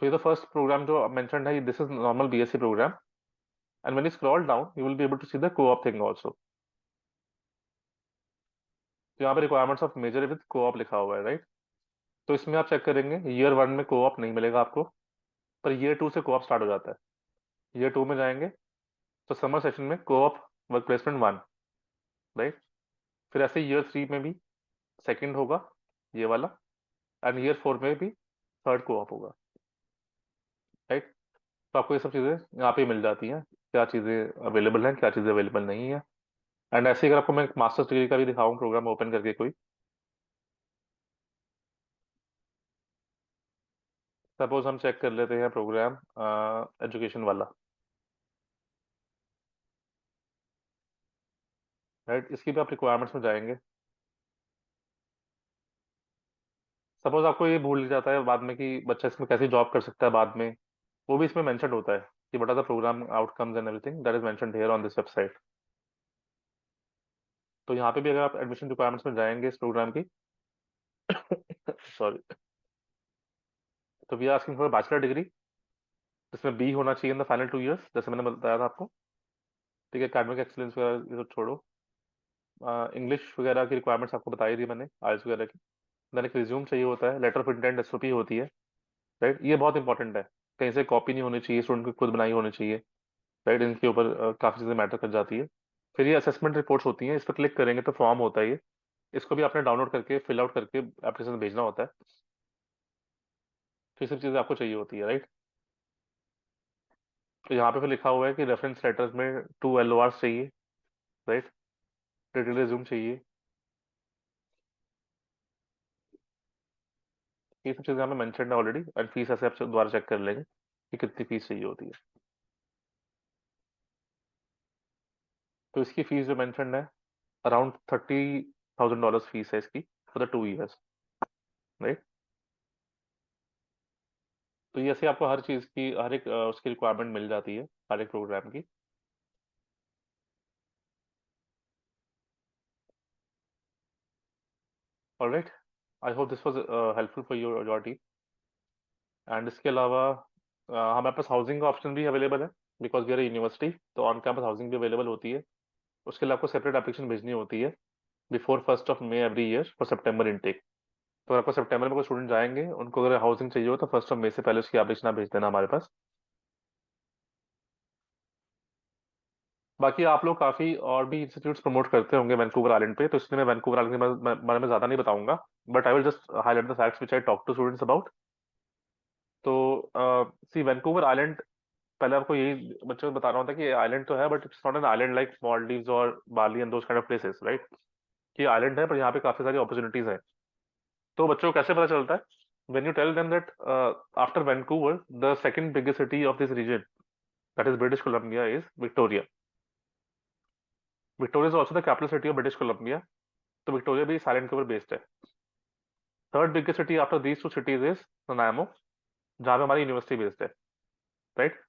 तो ये तो फर्स्ट प्रोग्राम जो मेंशन्ड है, this is normal BSc programme, and when you scroll down you will be able to see the co-op thing also. तो यहाँ पे requirements of major with co-op लिखा हुआ है, राइट। तो इसमें आप चेक करेंगे ईयर 1 में कोऑप नहीं मिलेगा आपको, पर ईयर 2 से कोऑप स्टार्ट हो जाता है। ईयर 2 में जाएंगे तो समर सेशन में कोऑप वर्क प्लेसमेंट 1, राइट। फिर ऐसे ईयर 3 में भी सेकंड होगा ये वाला, एंड ईयर 4 में भी थर्ड कोऑप होगा, राइट। तो आपको ये सब चीज़ें यहाँ पे मिल जाती हैं, क्या चीज़ें अवेलेबल हैं क्या चीज़ें अवेलेबल नहीं है। एंड ऐसे ही अगर आपको मैं मास्टर्स डिग्री का भी दिखाऊँ प्रोग्राम ओपन करके कोई, सपोज हम चेक कर लेते हैं प्रोग्राम एजुकेशन वाला, राइट। इसकी भी आप रिक्वायरमेंट्स में जाएंगे। सपोज आपको ये भूल जाता है बाद में कि बच्चा इसमें कैसे जॉब कर सकता है बाद में, वो भी इसमें मेंशन होता है कि what are the programme outcomes and everything that is mentioned here on this website. तो यहाँ पे भी अगर आप एडमिशन रिक्वायरमेंट्स में जाएंगे इस प्रोग्राम की सॉरी, तो we are asking for bachelor degree जिसमें बी होना चाहिए इन द फाइनल 2 इयर्स, जैसे मैंने बताया था आपको। ठीक है, एकेडमिक एक्सीलेंस वगैरह ये सब छोड़ो, इंग्लिश वगैरह की रिक्वायरमेंट्स आपको बताई थी मैंने, आइल्स वगैरह की। देन एक रिज्यूम चाहिए होता है, लेटर ऑफ इंटेंट एसओपी होती है, राइट। ये बहुत इंपॉर्टेंट है, कहीं से कॉपी नहीं होनी चाहिए, स्टूडेंट की खुद बनाई होनी चाहिए, राइट। इनके ऊपर काफी चीजें मैटर कर जाती है। फिर ये असेसमेंट रिपोर्ट्स होती हैं, इस पर क्लिक करेंगे तो फॉर्म होता है ये, इसको भी आपने डाउनलोड करके फिल आउट करके एप्लीकेशन भेजना होता है। तो ये सब चीजें आपको चाहिए होती है, राइट। तो यहाँ पे फिर लिखा हुआ है कि रेफरेंस लेटर्स में 2 LORs चाहिए, राइट। डिटेल रिज्यूम चाहिए, ये सब चीजें हमें मेंशन है ऑलरेडी। एंड फीस ऐसे आप दोबारा चेक कर लेंगे कि कितनी फीस चाहिए होती है। तो इसकी फीस जो मेंशन है अराउंड $30,000 फीस है इसकी फॉर द 2 इयर्स, राइट। तो ये ऐसे आपको हर चीज की हर एक उसकी रिक्वायरमेंट मिल जाती है हर एक प्रोग्राम की। Alright, I hope this was helpful for your team. And इसके अलावा हमारे पास हाउसिंग का ऑप्शन भी अवेलेबल है, बिकॉज वी आर यूनिवर्सिटी, तो ऑन कैंपस हाउसिंग भी अवेलेबल होती है। उसके लिए आपको सेपरेट एप्लीकेशन भेजनी होती है before 1 May every year for September intake. तो आपको सितंबर में कोई स्टूडेंट जाएंगे, उनको अगर हाउसिंग चाहिए हो तो 1 मई से पहले उसकी एप्लीकेशन आप भेज देना हमारे पास। बाकी आप लोग काफी और भी इंस्टीट्यूट्स प्रमोट करते होंगे वैंकूवर आइलैंड पे, तो इसलिए मैं वैंकूवर आइलैंड के बारे में ज्यादा नहीं बताऊंगा, but I will just highlight the facts which I talk to students about. तो सी वैंकूवर आइलैंड, पहले आपको यही बच्चों को बता रहा हूँ था कि आइलैंड तो है but it's not an island like Maldives और Bali and those kind of places, right. ये आइलैंड है पर यहाँ पे काफी सारी अपॉर्चुनिटीज हैं। तो बच्चों को कैसे पता चलता है, when you tell them that after Vancouver the second biggest city of this region that is British Columbia is Victoria. Victoria is also the capital city of British Columbia. तो विक्टोरिया भी इस आइलैंड के ऊपर based है। Third biggest city after these 2 cities is Nanaimo, जहाँ पे हमारी university based है, राइट।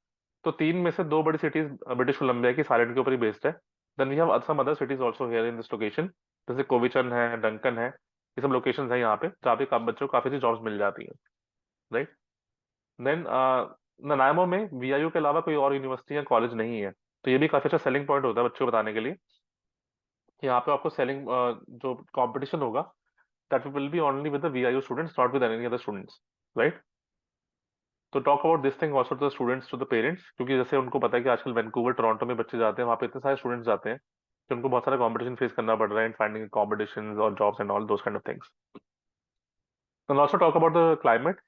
तो 3 में से 2 बड़ी सिटीज ब्रिटिश कोलंबिया की साइलैंड के ऊपर ही बेस्ड है। Then we have some other cities also here in this location, जैसे कोविचन है, डंकन है, ये सब लोकेशंस है यहाँ पे जहाँ पे बच्चों को काफी जॉब्स मिल जाती हैं, राइट। देन ननायमो में वीआईयू के अलावा कोई और यूनिवर्सिटी या कॉलेज नहीं है। तो ये भी काफी अच्छा सेलिंग पॉइंट होता है बच्चों को बताने के लिए कि यहाँ पे आपको सेलिंग जो कंपटीशन होगा that will be only with the VIU students, not with any other students, right. तो talk about this thing also to the students, to the parents, क्योंकि जैसे उनको पता है कि आजकल वैंकूवर टोरंटो में बच्चे जाते हैं, वहाँ पे इतने सारे स्टूडेंट्स जाते हैं कि उनको बहुत सारा कंपटीशन फेस करना पड़ रहा है इन फाइंडिंग कॉम्पिटिशन्स और jobs and all those kind of things. And also talk about the climate,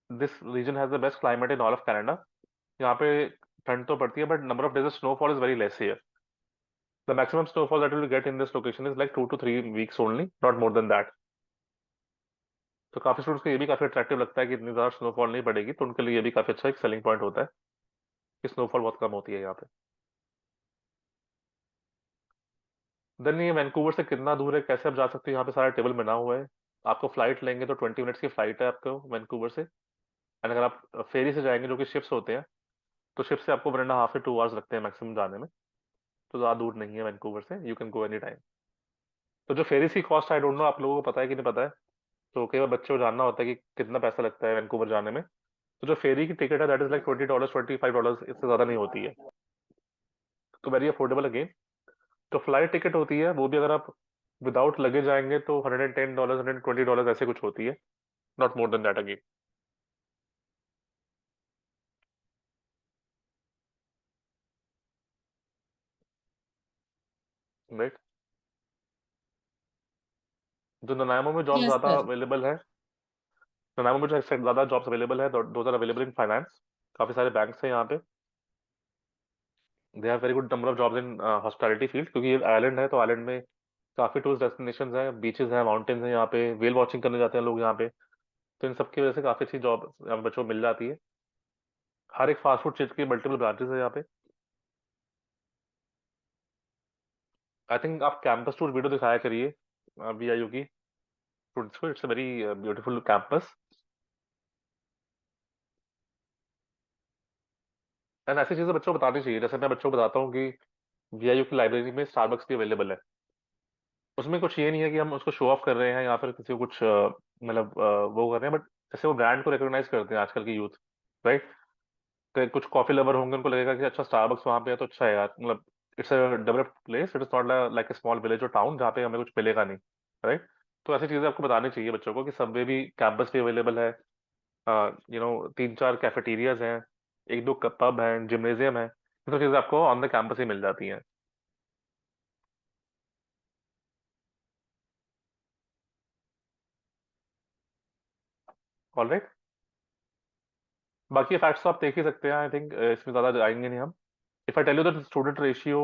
this region has the best climate in all of Canada. यहाँ पे ठंड तो पड़ती है but number of days snowfall is very less here. The maximum snowfall that you will get in this location is like 2 to 3 weeks only, not more than that. तो काफी students को ये भी काफी अट्रैक्टिव लगता है कि इतनी ज्यादा स्नोफॉल नहीं पड़ेगी, तो उनके लिए ये भी काफी अच्छा एक सेलिंग पॉइंट होता है कि स्नोफॉल बहुत कम होती है यहाँ पे। देन ये वैंकूवर से कितना दूर है, कैसे आप जा सकते हो, यहाँ पे सारा टेबल बना हुआ है। आपको फ्लाइट लेंगे तो 20 मिनट्स की फ्लाइट है आपको वैंकूवर से। एंड अगर आप फेरी से जाएंगे, जो कि शिप्स होते हैं, तो शिप से आपको 1.5 से 2 आवर्स लगते हैं मैक्सिमम जाने में। तो ज़्यादा दूर नहीं है वैंकूवर से, you can go any time. तो जो फेरीज की कॉस्ट, आई डोंट नो आप लोगों को पता है कि नहीं पता है। तो कई बार बच्चे को जानना होता है कि कितना पैसा लगता है वैंकूवर जाने में। तो जो फेरी की टिकट है दैट इज लाइक $20, $25, इससे ज़्यादा नहीं होती है। तो वेरी अफोर्डेबल अगेन। तो फ्लाइट टिकट होती है, वो भी अगर आप विदाउट लगेज आएंगे तो $110, $120 ऐसे कुछ होती है, not more than that again. Right. जो ननायमो में जॉब यस ज़्यादा सर। अवेलेबल है, ननायमो में जो ज़्यादा जॉब्स अवेलेबल है, those are available in finance. काफ़ी सारे बैंक्स हैं यहाँ पे। They have very good number of jobs in hospitality field, क्योंकि ये आइलैंड है, तो आइलैंड में काफ़ी टूरिस्ट डेस्टिनेशंस हैं, बीचेस हैं, माउंटेन्स हैं, यहाँ पे वेल वॉचिंग करने जाते हैं लोग यहाँ पे। तो इन सब की वजह से काफ़ी अच्छी जॉब यहाँ पे बच्चों को मिल जाती है। हर एक फास्ट फूड चीज़ की मल्टीपल ब्रांचेस है यहाँ पे। आई थिंक आप कैंपस टूर वीडियो दिखाया करिए VIU की स्टूडेंट्स को। It's a very beautiful campus. And ऐसी चीज़ें बच्चों को बतानी चाहिए। जैसे मैं बच्चों को बताता हूँ कि VIU की लाइब्रेरी में स्टारबक्स भी अवेलेबल है। उसमें कुछ ये नहीं है कि हम उसको शो ऑफ कर रहे हैं या फिर किसी को कुछ मतलब वो कर रहे हैं, बट जैसे वो ब्रांड को रिकॉग्नाइज करते हैं आजकल की यूथ। राइट। कुछ कॉफी लवर होंगे, उनको लगेगा कि अच्छा स्टारबक्स वहाँ पे है तो अच्छा है यार, मतलब it's a developed place, it is not like a small village और टाउन जहाँ पे हमें कुछ मिलेगा नहीं। राइट। तो ऐसी चीजें आपको बतानी चाहिए बच्चों को कि सबवे भी कैंपस भी अवेलेबल है। 3-4 कैफेटेरियाज हैं, 1-2 पब हैं, जिमनेजियम है। ये सब चीजें आपको ऑन द कैंपस ही मिल जाती हैं। ऑलराइट। बाकी फैक्ट्स तो आप देख ही सकते हैं। आई थिंक इसमें ज्यादा जाएंगे नहीं हम। If I tell you the student ratio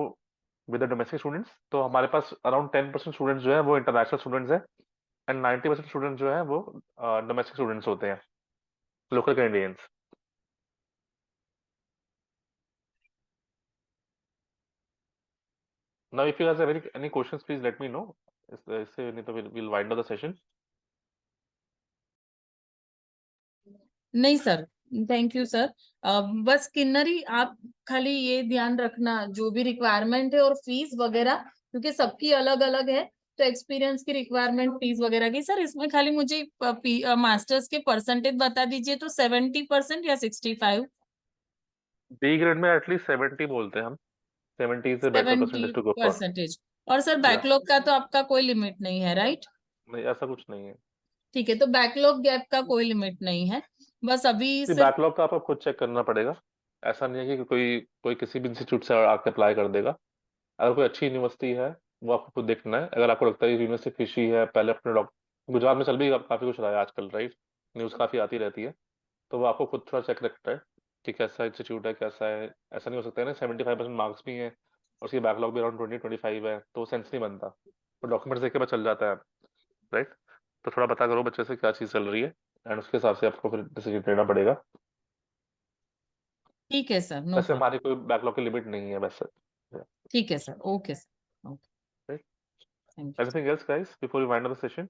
with the domestic students, तो हमारे पास अराउंड 10% स्टूडेंट्स जो है वो इंटरनेशनल स्टूडेंट्स हैं। एंड 90% स्टूडेंट्स जो है वो डोमेस्टिक स्टूडेंट्स होते हैं, local Canadians. Now if you have any questions please let me know. इससे नहीं तो will wind up the session. नहीं सर, थैंक यू सर। बस किन्नरी आप खाली ये ध्यान रखना, जो भी रिक्वायरमेंट है और फीस वगैरह, क्योंकि सबकी अलग अलग है, तो एक्सपीरियंस की रिक्वायरमेंट फीस वगैरह की। सर इसमें खाली मुझे मास्टर्स के परसेंटेज बता दीजिए, तो 70% या 65? बी ग्रेड में एटलीस्ट 70 बोलते हैं हम। 70 से better 70 percentage to go for. Percentage. और सर या बैकलॉग का तो आपका कोई लिमिट नहीं है, राइट? नहीं, ऐसा कुछ नहीं है। ठीक है, तो बैकलॉग गैप का कोई लिमिट नहीं है, बस अभी सिर्फ। बैकलॉग का आपको खुद चेक करना पड़ेगा। ऐसा नहीं है कि कोई कोई किसी भी इंस्टीट्यूट से आके अप्लाई कर देगा। अगर कोई अच्छी यूनिवर्सिटी है, वो आपको खुद देखना है। अगर आपको लगता है कि यूनिवर्सिटी फिशी है, पहले अपने गुजरात में चल भी काफी कुछ रहा है आजकल, राइट। न्यूज़ काफी आती रहती है। तो वो आपको खुद थोड़ा चेक रखता है कि कैसा इंस्टीट्यूट है, कैसा है। ऐसा नहीं हो सकता है ना, 75% मार्क्स भी हैं और उसकी बैकलॉग भी अराउंड 20-25 है, तो सेंस नहीं बनता। तो डॉक्यूमेंट्स देख के पता चल जाता है, राइट। तो थोड़ा पता करो बच्चे से क्या चीज़ चल रही है, एंड उसके हिसाब से आपको फिर डिसीजन लेना पड़ेगा। ठीक है सर, नो वैसे प्रॉब्लम। हमारी कोई बैकलॉग की लिमिट नहीं है वैसे। ठीक है sir, okay sir, okay, right. Thank you. Anything else guys before we wind up the session?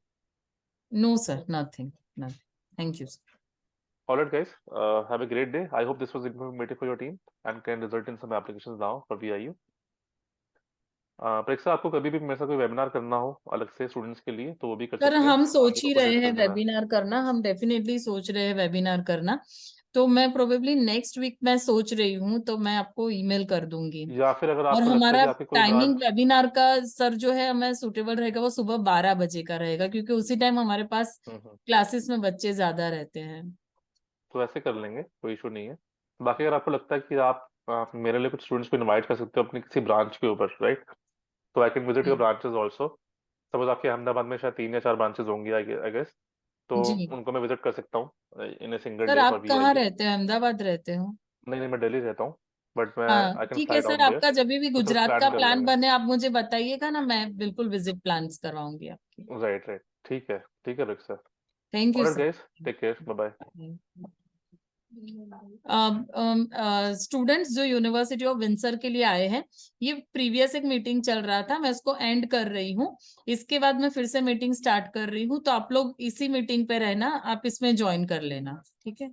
No sir, nothing, nothing, thank you sir. Alright guys, have a great day. I hope this was informative for your team and can result in some applications now for VIU. परीक्षा, आपको कभी भी मेरे साथ कोई webinar करना हो अलग से स्टूडेंट्स के लिए तो वो भी कर सर सकते हैं। हम आप सोच मेरे को ही खुद रहे reach हैं कर देना। वेबिनार करना, हम डेफिनेटली सोच रहे हैं वेबिनार करना। तो मैं प्रोबेबली नेक्स्ट वीक मैं सोच रही हूँ, तो मैं आपको ईमेल कर दूंगी। या फिर अगर और आपको लगता है हमारा कि आपकी कोई टाइमिंग ब्रांच। वेबिनार का सर जो है हमें सुटेबल रहेगा, वो सुबह 12 बजे का रहेगा, क्योंकि उसी टाइम हमारे पास हम्म। क्लासेस में बच्चे ज्यादा रहते हैं। तो ऐसे कर लेंगे, कोई इशू नहीं है। बाकी अगर आपको लगता है कि आप मेरे लिए कुछ स्टूडेंट्स को इनवाइट कर सकते हो अपनी किसी ब्रांच के ऊपर, राइट, तो आई कैन विजिट योर जी ब्रांचेस ऑल्सो। सपोज आपके अहमदाबाद में शायद 3 या 4 ब्रांचेस होंगी, आई गेस। तो जी। उनको मैं विजिट कर सकता हूँ in a single sir day for आप कहाँ VIU। रहते हैं? अहमदाबाद रहते हो? नहीं नहीं, मैं दिल्ली रहता हूँ, बट मैं हाँ आई कैन ठीक है फ्लाई सर, डाउन देयर। आपका जब भी तो फिर गुजरात का प्लान कर प्लान लेंगे। बने आप मुझे बताइएगा ना, मैं बिल्कुल विजिट प्लान्स करवाऊंगी आपकी। राइट राइट, ठीक है। ठीक है रिक्स sir. Thank you alright sir. Guys, take care, bye bye. Students जो यूनिवर्सिटी ऑफ विंसर के लिए आए हैं, ये प्रीवियस एक मीटिंग चल रहा था, मैं इसको एंड कर रही हूँ, इसके बाद मैं फिर से मीटिंग स्टार्ट कर रही हूँ, तो आप लोग इसी मीटिंग पे रहना, आप इसमें ज्वाइन कर लेना, ठीक है।